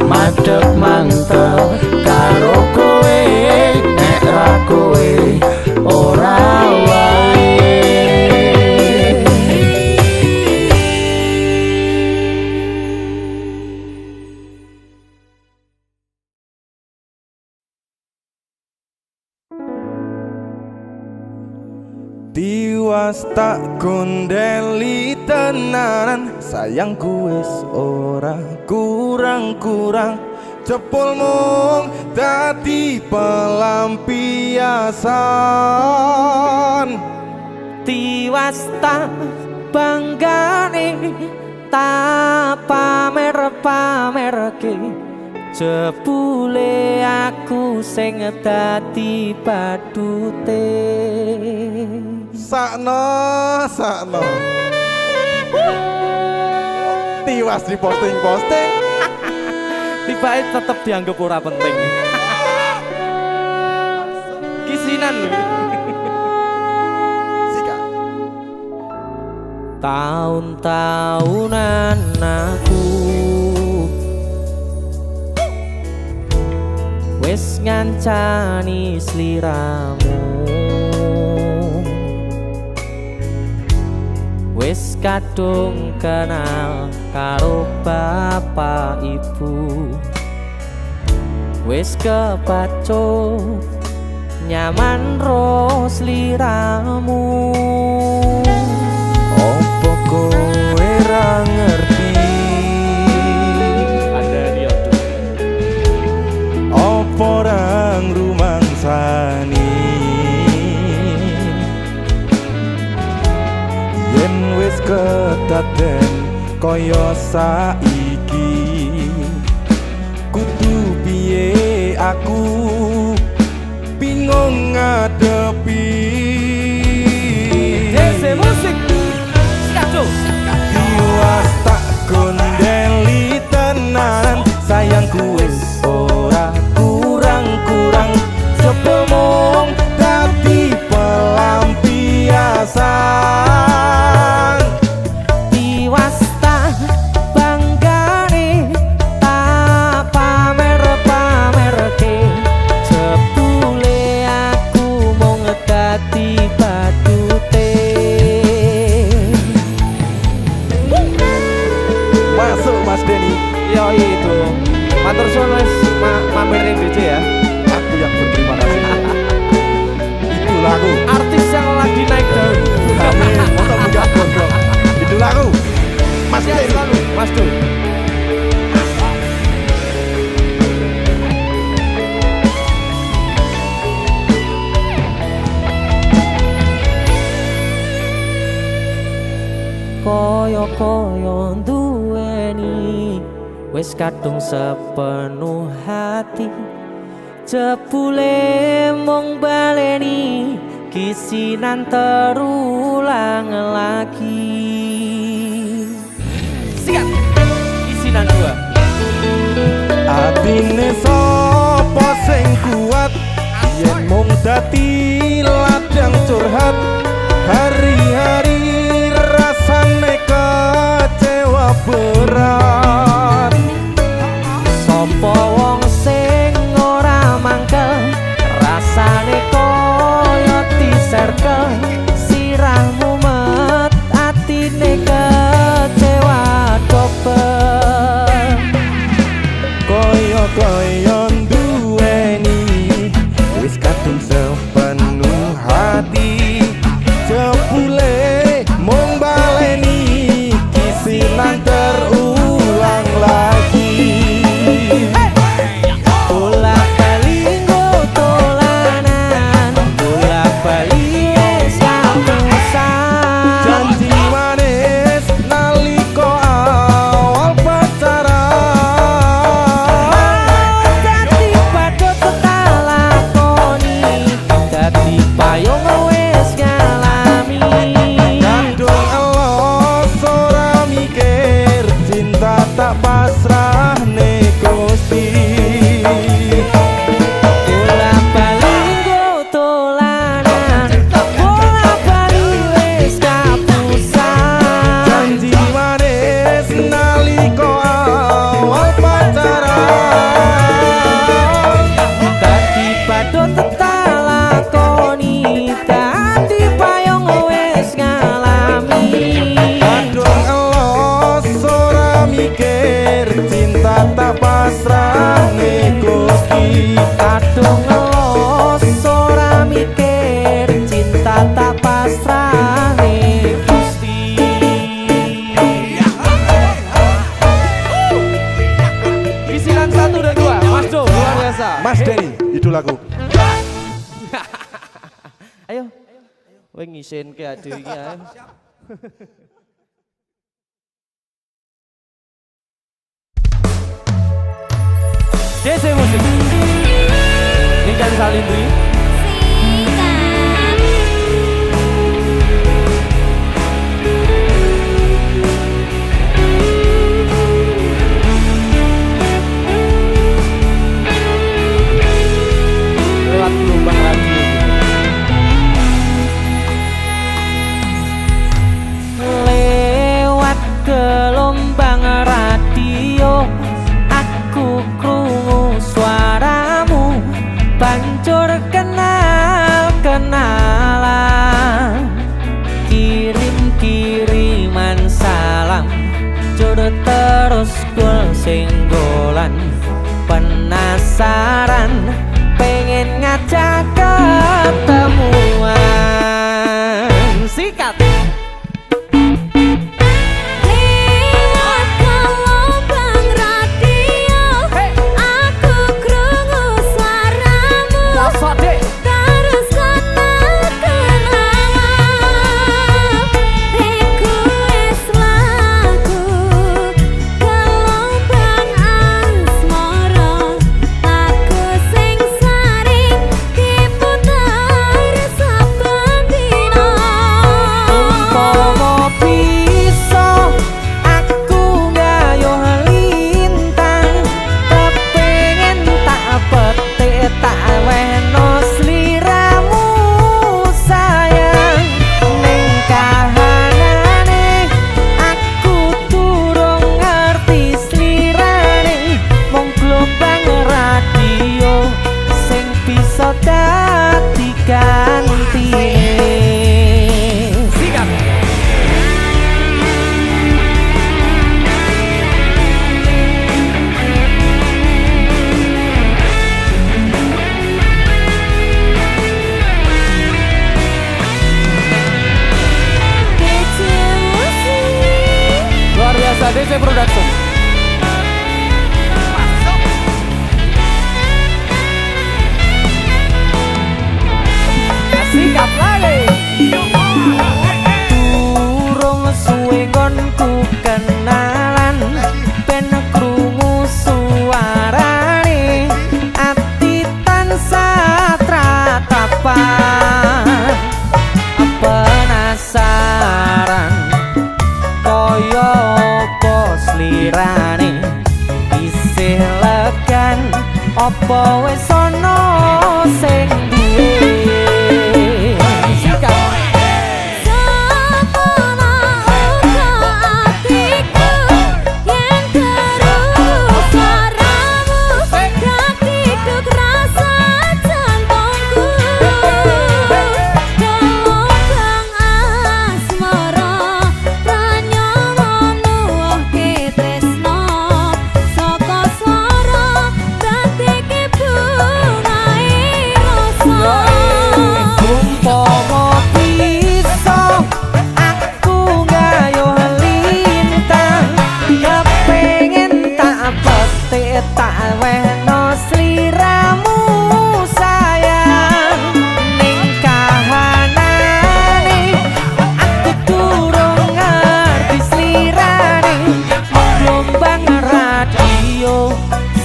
madhep mantep karo kowe nek ra kowe ora wae
Tiwas tak kondeli tenanan sayangku wis ora kurang-kurang cepulmu dadi pelampiasan
tiwas tak banggane tak pamer-pamerke
jebule aku sing dadi padute.
Sakno tiwas di posting
Tibae tetep dianggap ora penting. Kisinan lho.
Sika
Tahun-tahunan aku wis ngancani sliramu, wis kadung kenal karo bapak ibu, wis kepacut nyaman ro sliramu.
opo kowe ra ngerti
Ada dia tuh.
opo rang rumangsani yen wis kedaden kaya saiki kudu piye aku bingung ngadepi
Dese musik. Skato.
tiwas tak gondeli tenan sayangku wis ora kurang-kurang sepemong dadi pelampiasan
Tiwas tak banggane tak pamer-pamerke, jebule aku mung dadi badute.
masuk Mas Denny
Yo itu. Matur suwun wis mampir ning DJ ya.
aku yang berterima kasih itulah aku
Artis yang lagi naik daun.
amin masa mudah gondrong itulah aku Mas
Sehat
Denny
selalu, Mas Du.
Koyo-koyo duweni wis kadung sepenuh hati, jebule mung baleni kisinan terulang lagi.
Sikat. Isinan dua.
atine sapa sing kuat yen mung dadi ladang curhat hari-hari rasane kecewa berat
Sopo wong sing ora mangkel rasane koyo diserkel, sirahmu met atine kecewa dobel.
koyo duweni wis kadung sepenuh hati jebule mung baleni kisinan terulang lagi
Bolak-balik tolanan, bolak-balik wis kapusan.
janji manis nalika awal pacaran
Dadi padha tak lakoni, dadi payung wis ngalami.
kadung elos ora mikir cinta tak pasrah ne Gusti
Bolak-balik tolanan, bolak-balik wis kapusan.
janji manis nalika awal pacaran
Dadi padha tak lakoni, dadi payung wis ngalami.
kadung elos ora mikir cinta tak pasrah ne Gusti
Kadung ngelos ora mikir, cinta tak pasrah ning Gusti.
Isinan 1 dan 2. Mas Du, luar biasa.
Mas Denny idolaku
Ayo. Kowe ngisinke ade iki ayo. DC Musik Ninjan Salindri lewat gelombang radio
lewat gelombang radio aku krungu suaramu banjur kenal-kenalan kirim-kiriman salam jur terus gol singgolan penasaran pengen ngajak ketemuan sikat DC Production sikat lagi durung suwe nggonku kenalan ben krungu suarane ati tansah tratapan penasaran koyo lirane isih legan apa wis ana sing duwe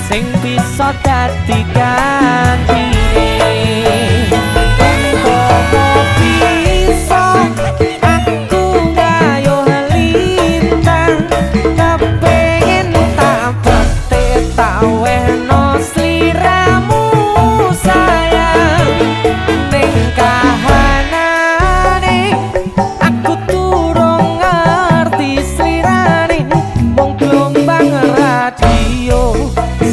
sing bisa dadi gantine kok bisa aku ngayuh lintang kepengin tak pete tak wehno sliramu sayang ning kahanane aku turung ngerti slirane mung gelombang radio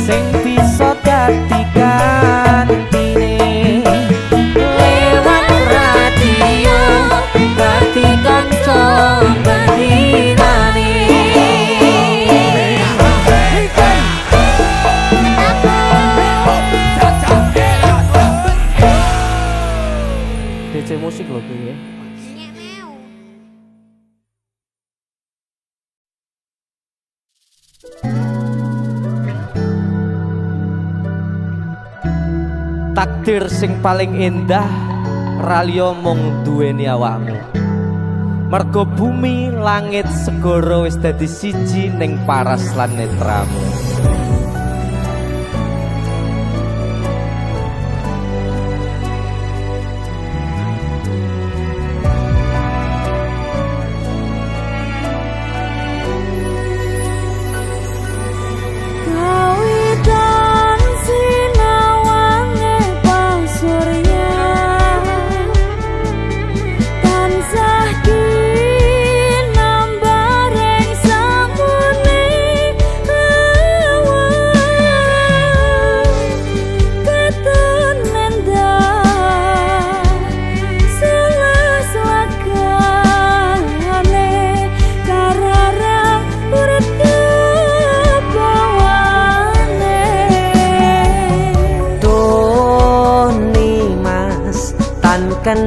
sing bisa dadi gantine lewat radio dadi kanca bandingane DC Musik lho kuwi ya. Takdir sing paling indah ralio mung duweni awakmu. Mergo bumi, langit, segara wis dadi siji ning paras lan netramu.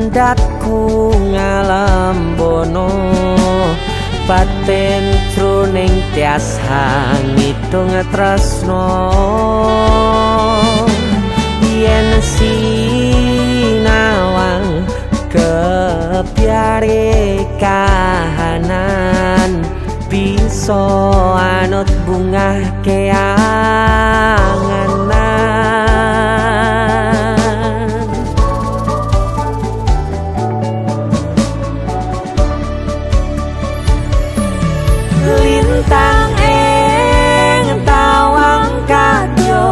kendhatku ngalambono batin jroning tias ngidung tresno yen sinawang kebiare kahanan bisa anut bungah keanganan lintang ing tawang kadya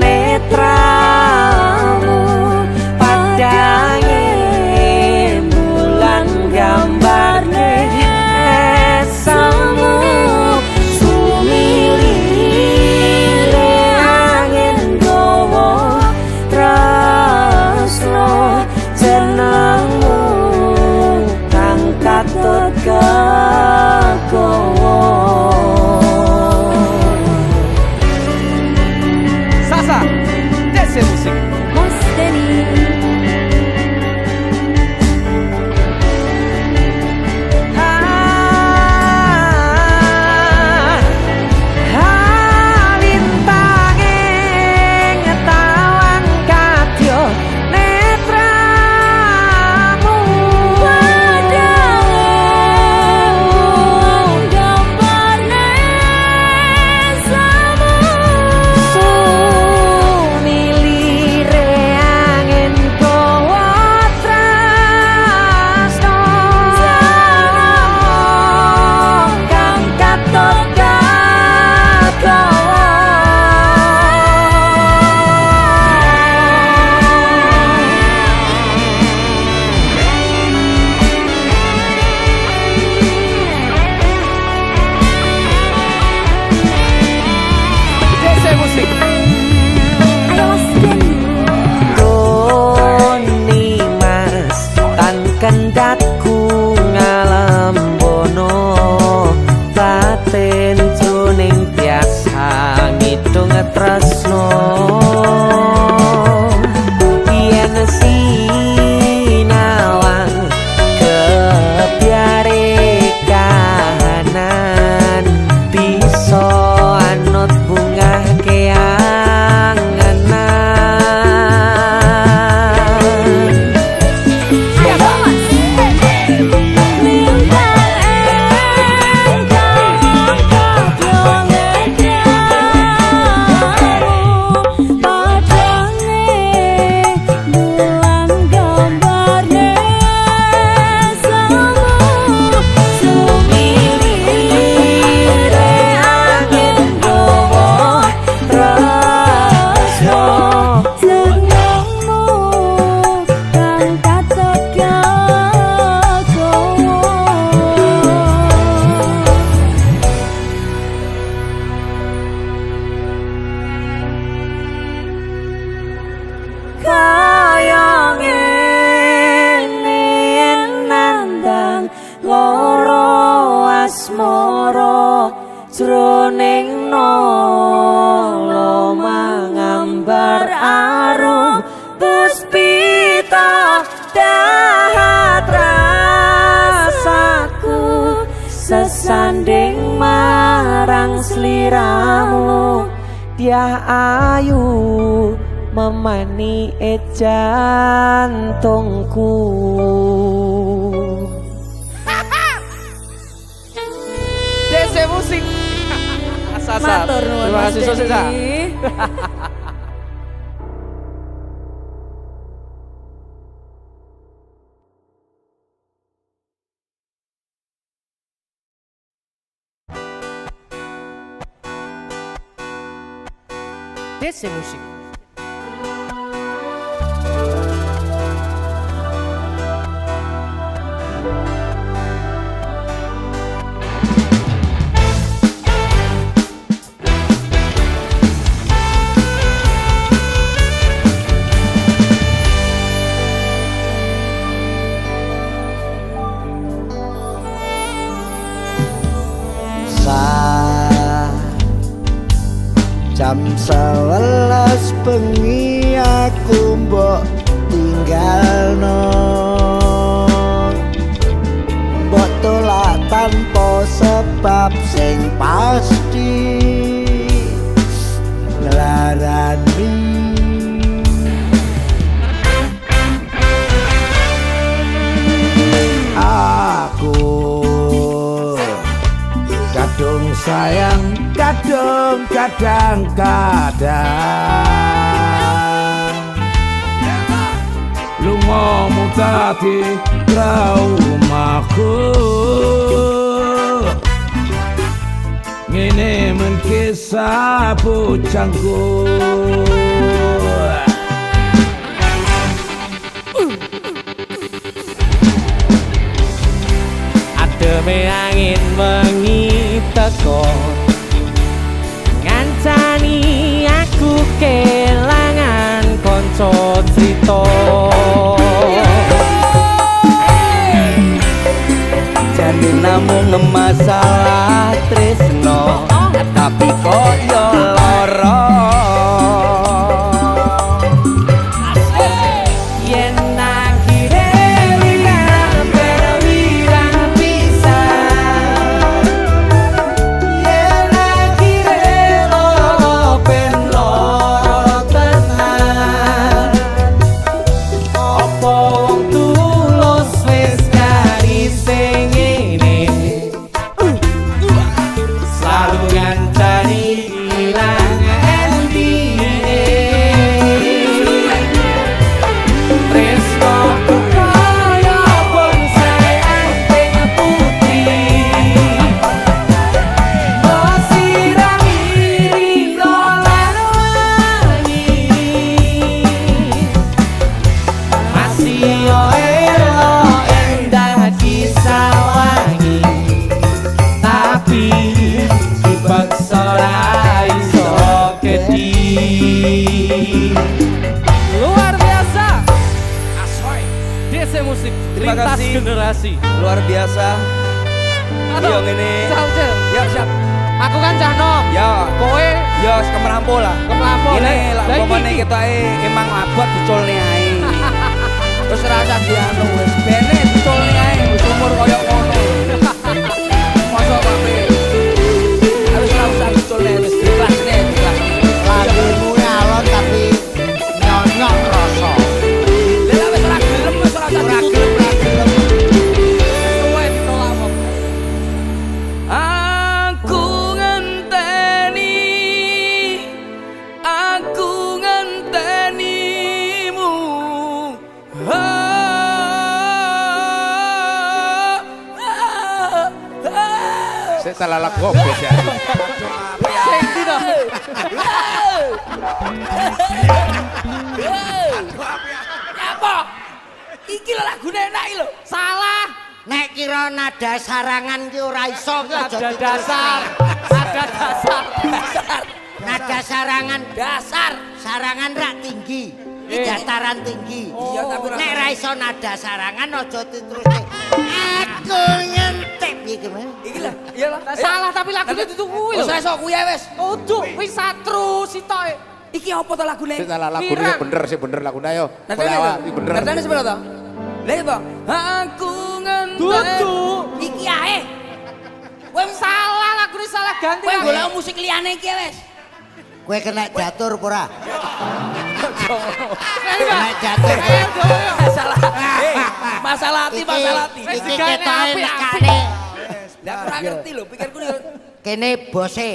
netramu padange bulan gambarne esamu sumilire angin gowo tresno jenengmu kang katut kegowo
Sasa, DC Musik.
Mas Denny.
kendhatku ngalambono batin jroning biasa ngidung tresno yen sinawang kebiare kahanan bisa anut bungah jroning nolo mangambar arum puspita dahat rasaku sesanding marang sliramu dia ayu memani jantungku.
DC Musik. Sasa.
Matur nuwun.
Terima kasih Sasa. DC Musik.
Jam 11 bengi aku mbok tinggalno
tanpa sebab sing pasti nglarani aku kadung sayang kadung kadang-kadang lungamu dadi traumaku ngene men kisah bujangku
ademe angin wengi teko ngancani aku kelangan konco crita
jadi namung masalah tresno tapi kok yo lara
yen akhire wirang wirang pisan yen akhire loro ben loro tenan opo wong tulus wis kari sing ngene selalu ngancani ilang endine tresno kaya bonsai anting putih sirang iri dolan wangi masih yo elo endah kisah wangi tapi dipaksa ra iso kedi luar biasa Asoy DC Musik
Terima
lintas
kasih.
generasi
luar biasa yo ngene ya siap
aku kan Canom
ya
kowe
yo kemerampo lah
Kemerampo,
ini
lah.
lah
Lah
pemane
iki.
kita emang abot diculne ae terus rasa dianu wis bene diculne ae wis umur koyo ngono mosok kabeh harus ora usah diculne wis ikhlasne
lagumu alon tapi nyonyok rasa
lha wis ora gelem wis ora usah ditutup suwe ditolak aku ngentenimu
Saya salah lagu apa sih?
sing dino
apa iki lho lagune enak iki lho
salah
nek kira nada sarangan ki ora iso ki aja
ada
ditulis.
dasar
Nada sarangan
dasar
sarangan rak tinggi dataran tinggi
iya tapi
nek ra iso nada sarangan aja diteruske aku ngentek iki mah
iki lho iya lho
salah tapi lagune dituku lho
wis iso kuwi wis
ojo wis satru sitoke
iki apa to lagune
Saya salah lagu
Pirang.
bener sih bener lagu ayo.
Nadane
Boleh
to?
bener.
Nadane sepeda to? Lha itu aku ngenteni
Dudu.
iki ae.
kowe salah lagune salah ganti
Kowe
lagi.
golek musik liyane iki wis.
kowe kena jatuh apa ora
Enggak.
kena jatuh
Ayo, ayo.
Masalah. Masalah hati, masalah hati.
Wis
iki
digawe
ketoke
apik-apik.
nekane
Lah ora ngerti lho, pikirku yo
kene bose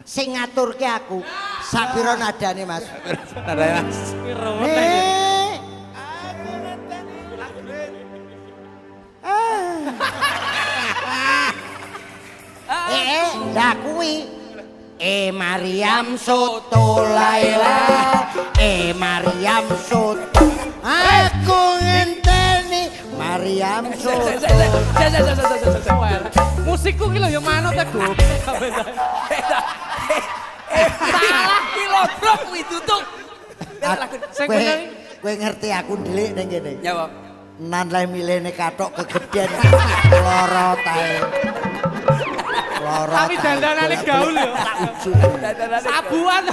sing ngaturke aku sapira nadane Mas
Nadanya.
Lah kuwi Mariam Soto Laila Mariam Soto aku ngenteni Mariam Soto
Musikku ki lho ya manut aku.
salah ki lho, Bro, kuwi tutuk.
Sing
kowe
bener
kowe ngerti aku ndelik ning kene
Ya, Pak.
nan leh milene katok kegeden lara tae lara
tapi dandanane gaul yo. Sabuan.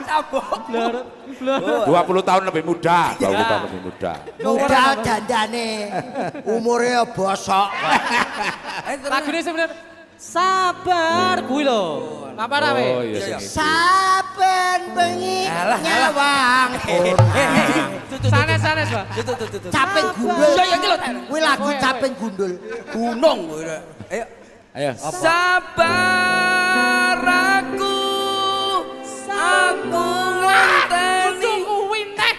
Sabuk.
20 tahun lebih muda. 20 tahun lebih muda.
Muda dandane. Umurnya bosok.
Lagune sebenarnya sabar kuwi lho. Apa rawe?
Oh iya.
Saben bengi nyawang.
Sanes-sanes, Pak.
Caping gundul. Kuwi lagu caping gundul.
Gunung. Ayo.
Ayo.
Sabar aku ngenteni.
Kuwi teh.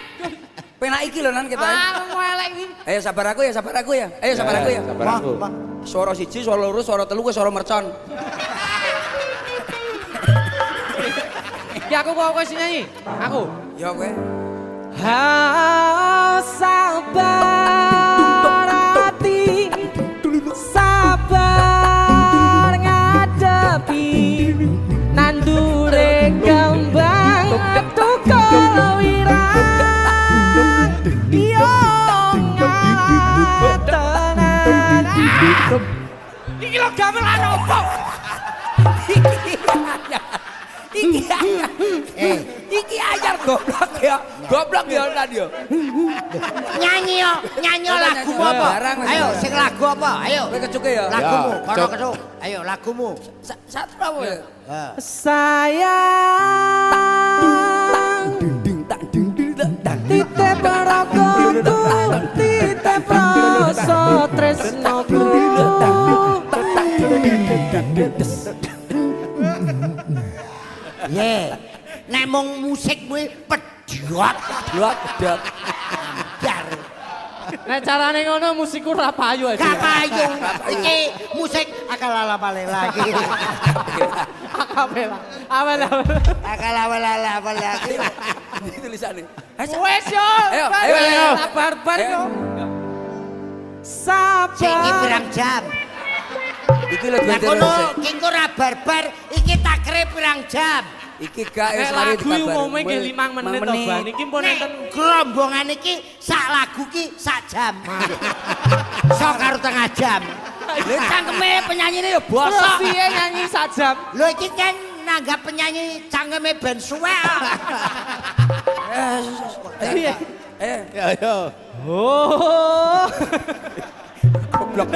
Penak iki lho nan kita.
Elek iki.
Ayo sabar aku ya. Ayo sabar aku ya.
Sabar aku.
Suara siji, suara loro, suara telu, suara mercon.
Ya aku kok sing nyanyi. Aku.
Ya kowe.
Sabar hati, sabar ngadepi nandure kembang tukul wirang yo tenan. Iki lho gamelan opo?
Iki ajar goblok ya nan yo.
Nyanyi lagu apa? Ayo sing lagu apa? Ayo.
Kowe kecuke ya.
Lagumu, kono kecuk. Ayo lagumu.
Satu apa ya?
Sayang titip ragoku titip rasa tresnoku.
Ye. Nek mung musik kuwi pedhot. Ambyar.
Nek carane ngono musikku ora payu aja.
Gak payu. Iki musik akal-ala lagi.
Awal.
Akal-ala lagi.
Ini tulisannya.
Wes yo.
Ayo.
Sabar yo. Sabar.
Iki pirang jam?
Iki lho
Lah kono iki ora barbar, iki takre pirang jam?
Iki gak
Nek
lari
lagu umume nggih 5 menit to, Ban. Iki pun enten
Gerombongan iki sak lagu ki sak jam. Sok karo tengah jam.
lho cangkeme penyanyine ya bosok.
piye nyanyi sak jam.
Lho iki kan nanggap penyanyi cangkeme ben suwe.
Ayo.
Oh.
Goblok.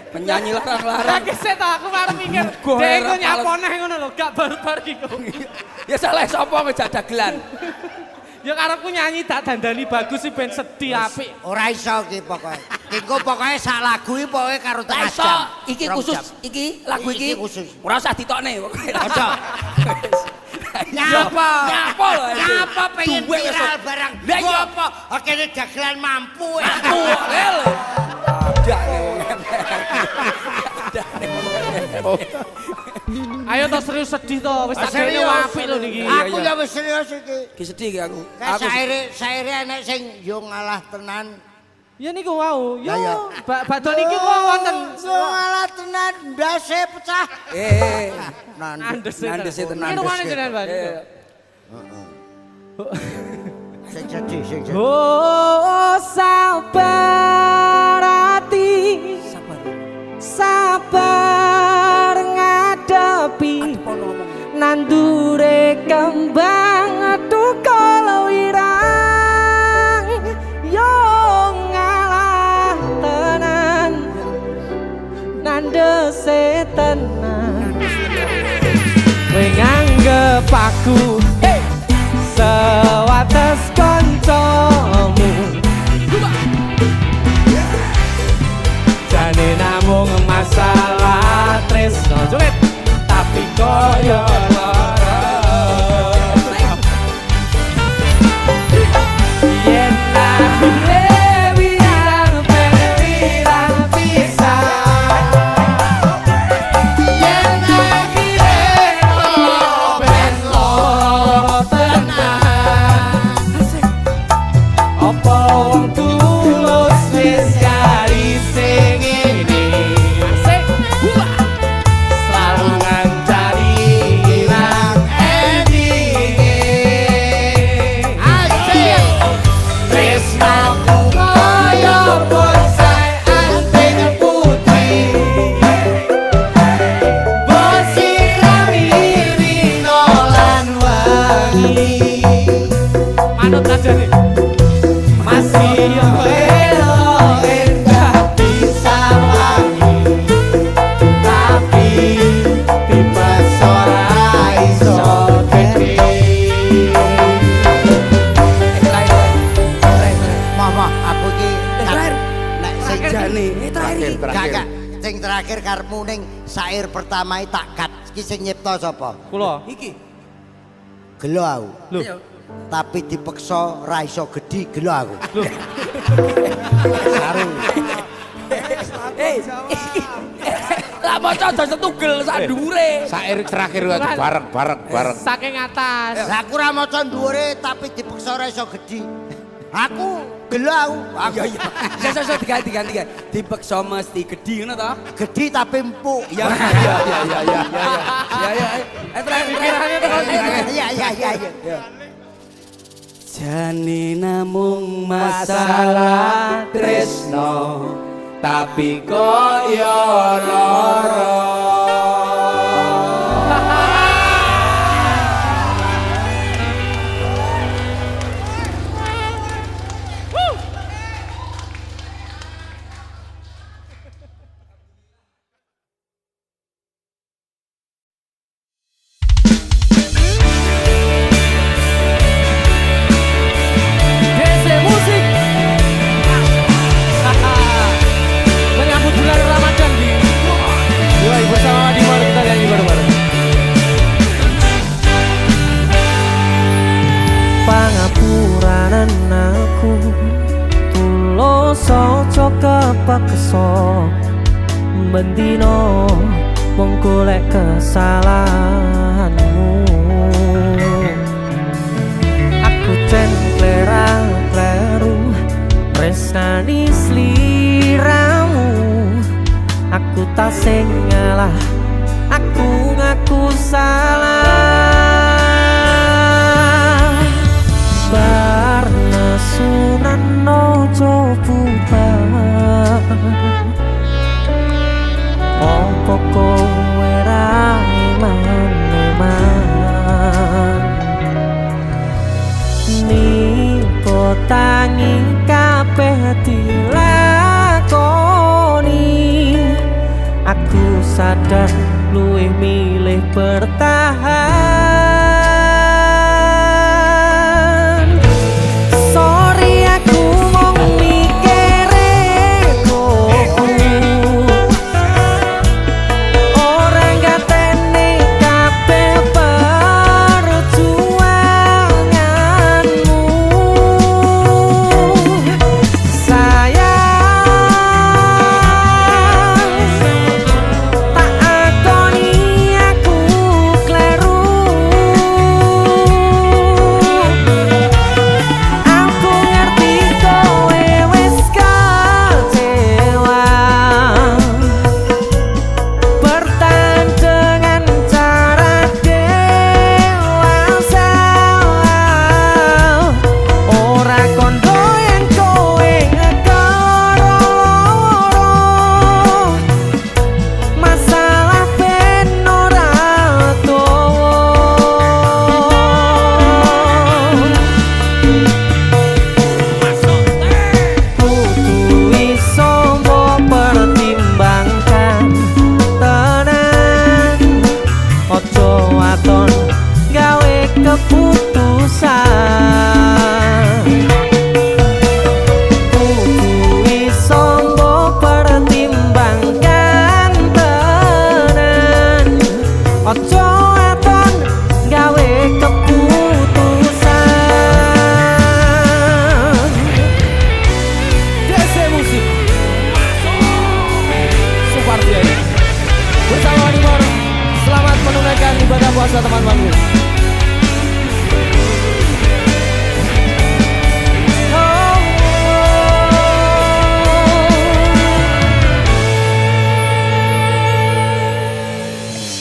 Penyanyi larang-larang.
Keset aku arep mikir. Dek iku nyaponeh ngono lho, gak barbar iku.
Ya salah sapa ngejak dagelan.
Ya karepku nyanyi tak dandani bagus sih ben sedih apik.
Ora iso ki pokoke. Engko pokoke sak lagu iki pokoke karo tengah jam.
Iki khusus, iki lagu iki
khusus.
ora usah ditokne pokoke.
Aja.
Nyapa lho.
Nyapa pengen
Duwe
viral
esuk.
barang.
Lah iya.
Apa? Akhirnya dagelan mampu.
Lel.
Ayo to serius sedih to, wis tak kene apik lho niki.
Aku ya wis serius iki.
Ki sedih ki aku.
Kayak saire enek sing yo ngalah tenan.
Ya niku wau.
Lah ya.
Badhe niki kok wonten.
Yo ngalah tenan ndase pecah.
Andese
tenan.
Iki rungane jenengan, Pak.
Sing sedih.
Oh sabar hati, sabar ngadepi nandure kembang tukul wirang yo ngalah tenan nandese tenan kowe nganggep aku sewates kancamu jane namung masalah tresno joget tapi koyo lara yen akhire wirang wirang pisan yen akhire ben loro tenan
terakhir karmu ning syair pertama tak kat iki sing nyipta sapa?
Kula.
Iki.
Gelo aku.
Lho.
Tapi dipeksa ra iso gedhi gelo aku. Saru.
Lah maca aja setugel sak dhuwure.
Sair terakhir bareng.
Saking atas.
Lah aku ra maca dhuwure tapi dipeksa ra iso gedhi. Aku gelo aku.
Iya. Sesa diganti. Dipeksa mesti gedhi ngono to?
Gedhi tapi empuk.
Iya. Iya. Jane namung masalah tresno tapi koyo lara.
Pangapuranan aku tuloso kepaksa bendino mung golek kesalahanmu. Aku cenklera kleru tresnani sliramu. Aku tak sing ngalah, aku ngaku salah. Barna sunan nojo bubar opo kowe ra iman nipo tangi kabeh dilakoni. Aku sadar luwih milih bertahan. Puasa teman-temanku.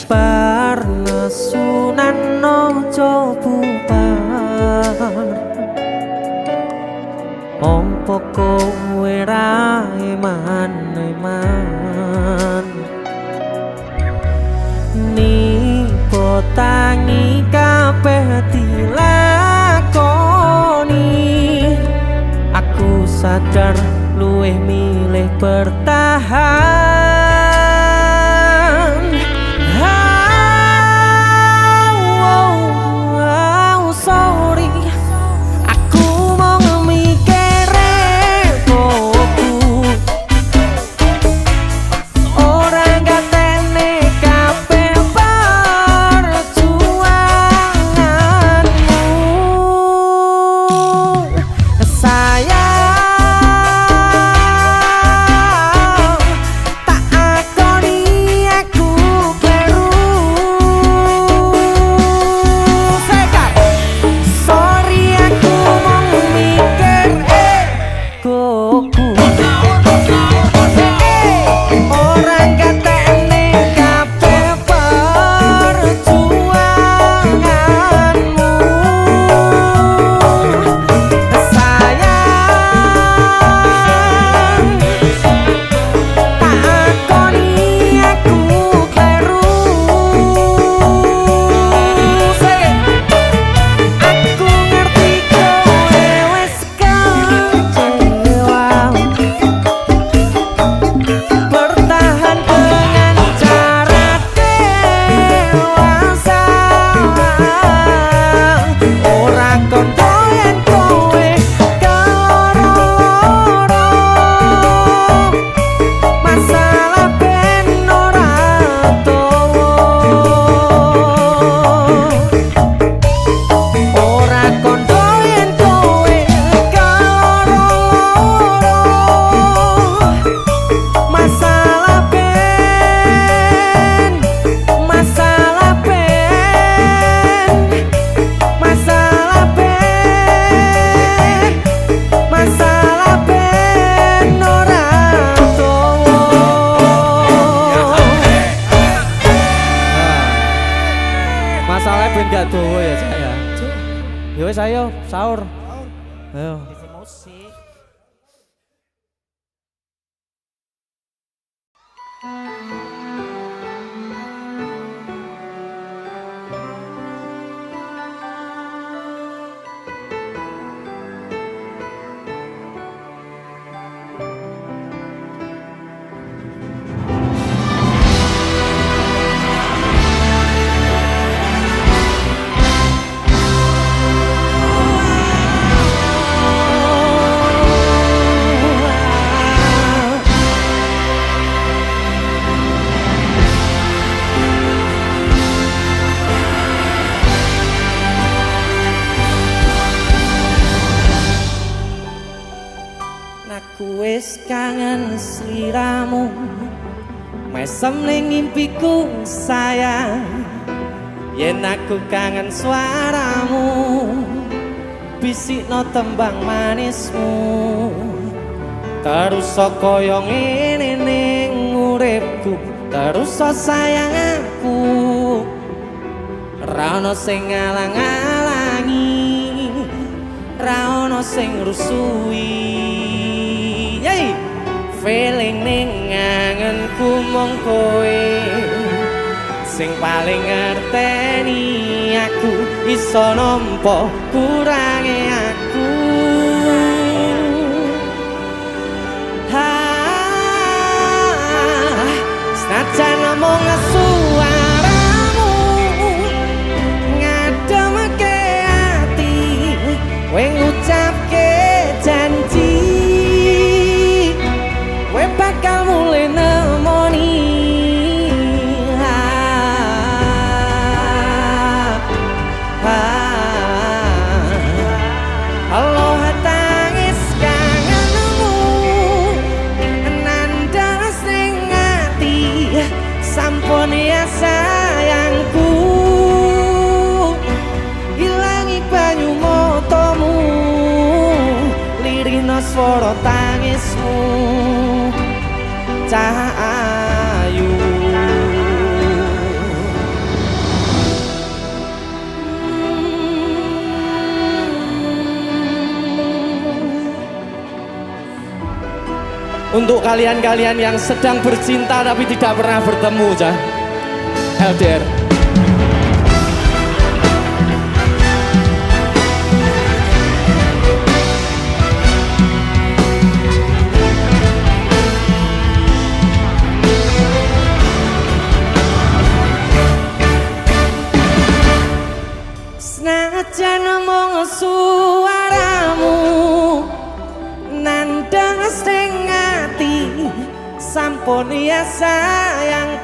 Parna sunan nojo bubar opo kowe ra iman nipo tangi kabeh dilakoni. Aku sadar luwih milih bertahan. Sorry, aku mau mikire boku ora
Ben gak dowo ya saya. Ya wis ayo sahur. Ayo.
Aku wis kangen sliramu, mesem ning ngimpiku sayang. Yen aku kangen suaramu, bisikno tembang manismu. Terus kaya ngene ning uripku, terus sayang aku. Ra ono sing ngalang-alangi, ra ono sing rusui. Feeling ning ngangenku mong kowe sing paling ngerteni aku, iso nampa kurange aku. Senajan namung suaramu ngademke ati, kowe ngucapke janji bakal mulai nemoni. Halo tangis kangenmu, nandang sing ati, sampun ya sayangku. Ilangi banyu motomu, lirino swara tangismu. Cahayu untuk kalian-kalian yang sedang bercinta tapi tidak pernah bertemu, Cah. LDR. Senajan mung suaramu nandang sing ati, sampun ya sayang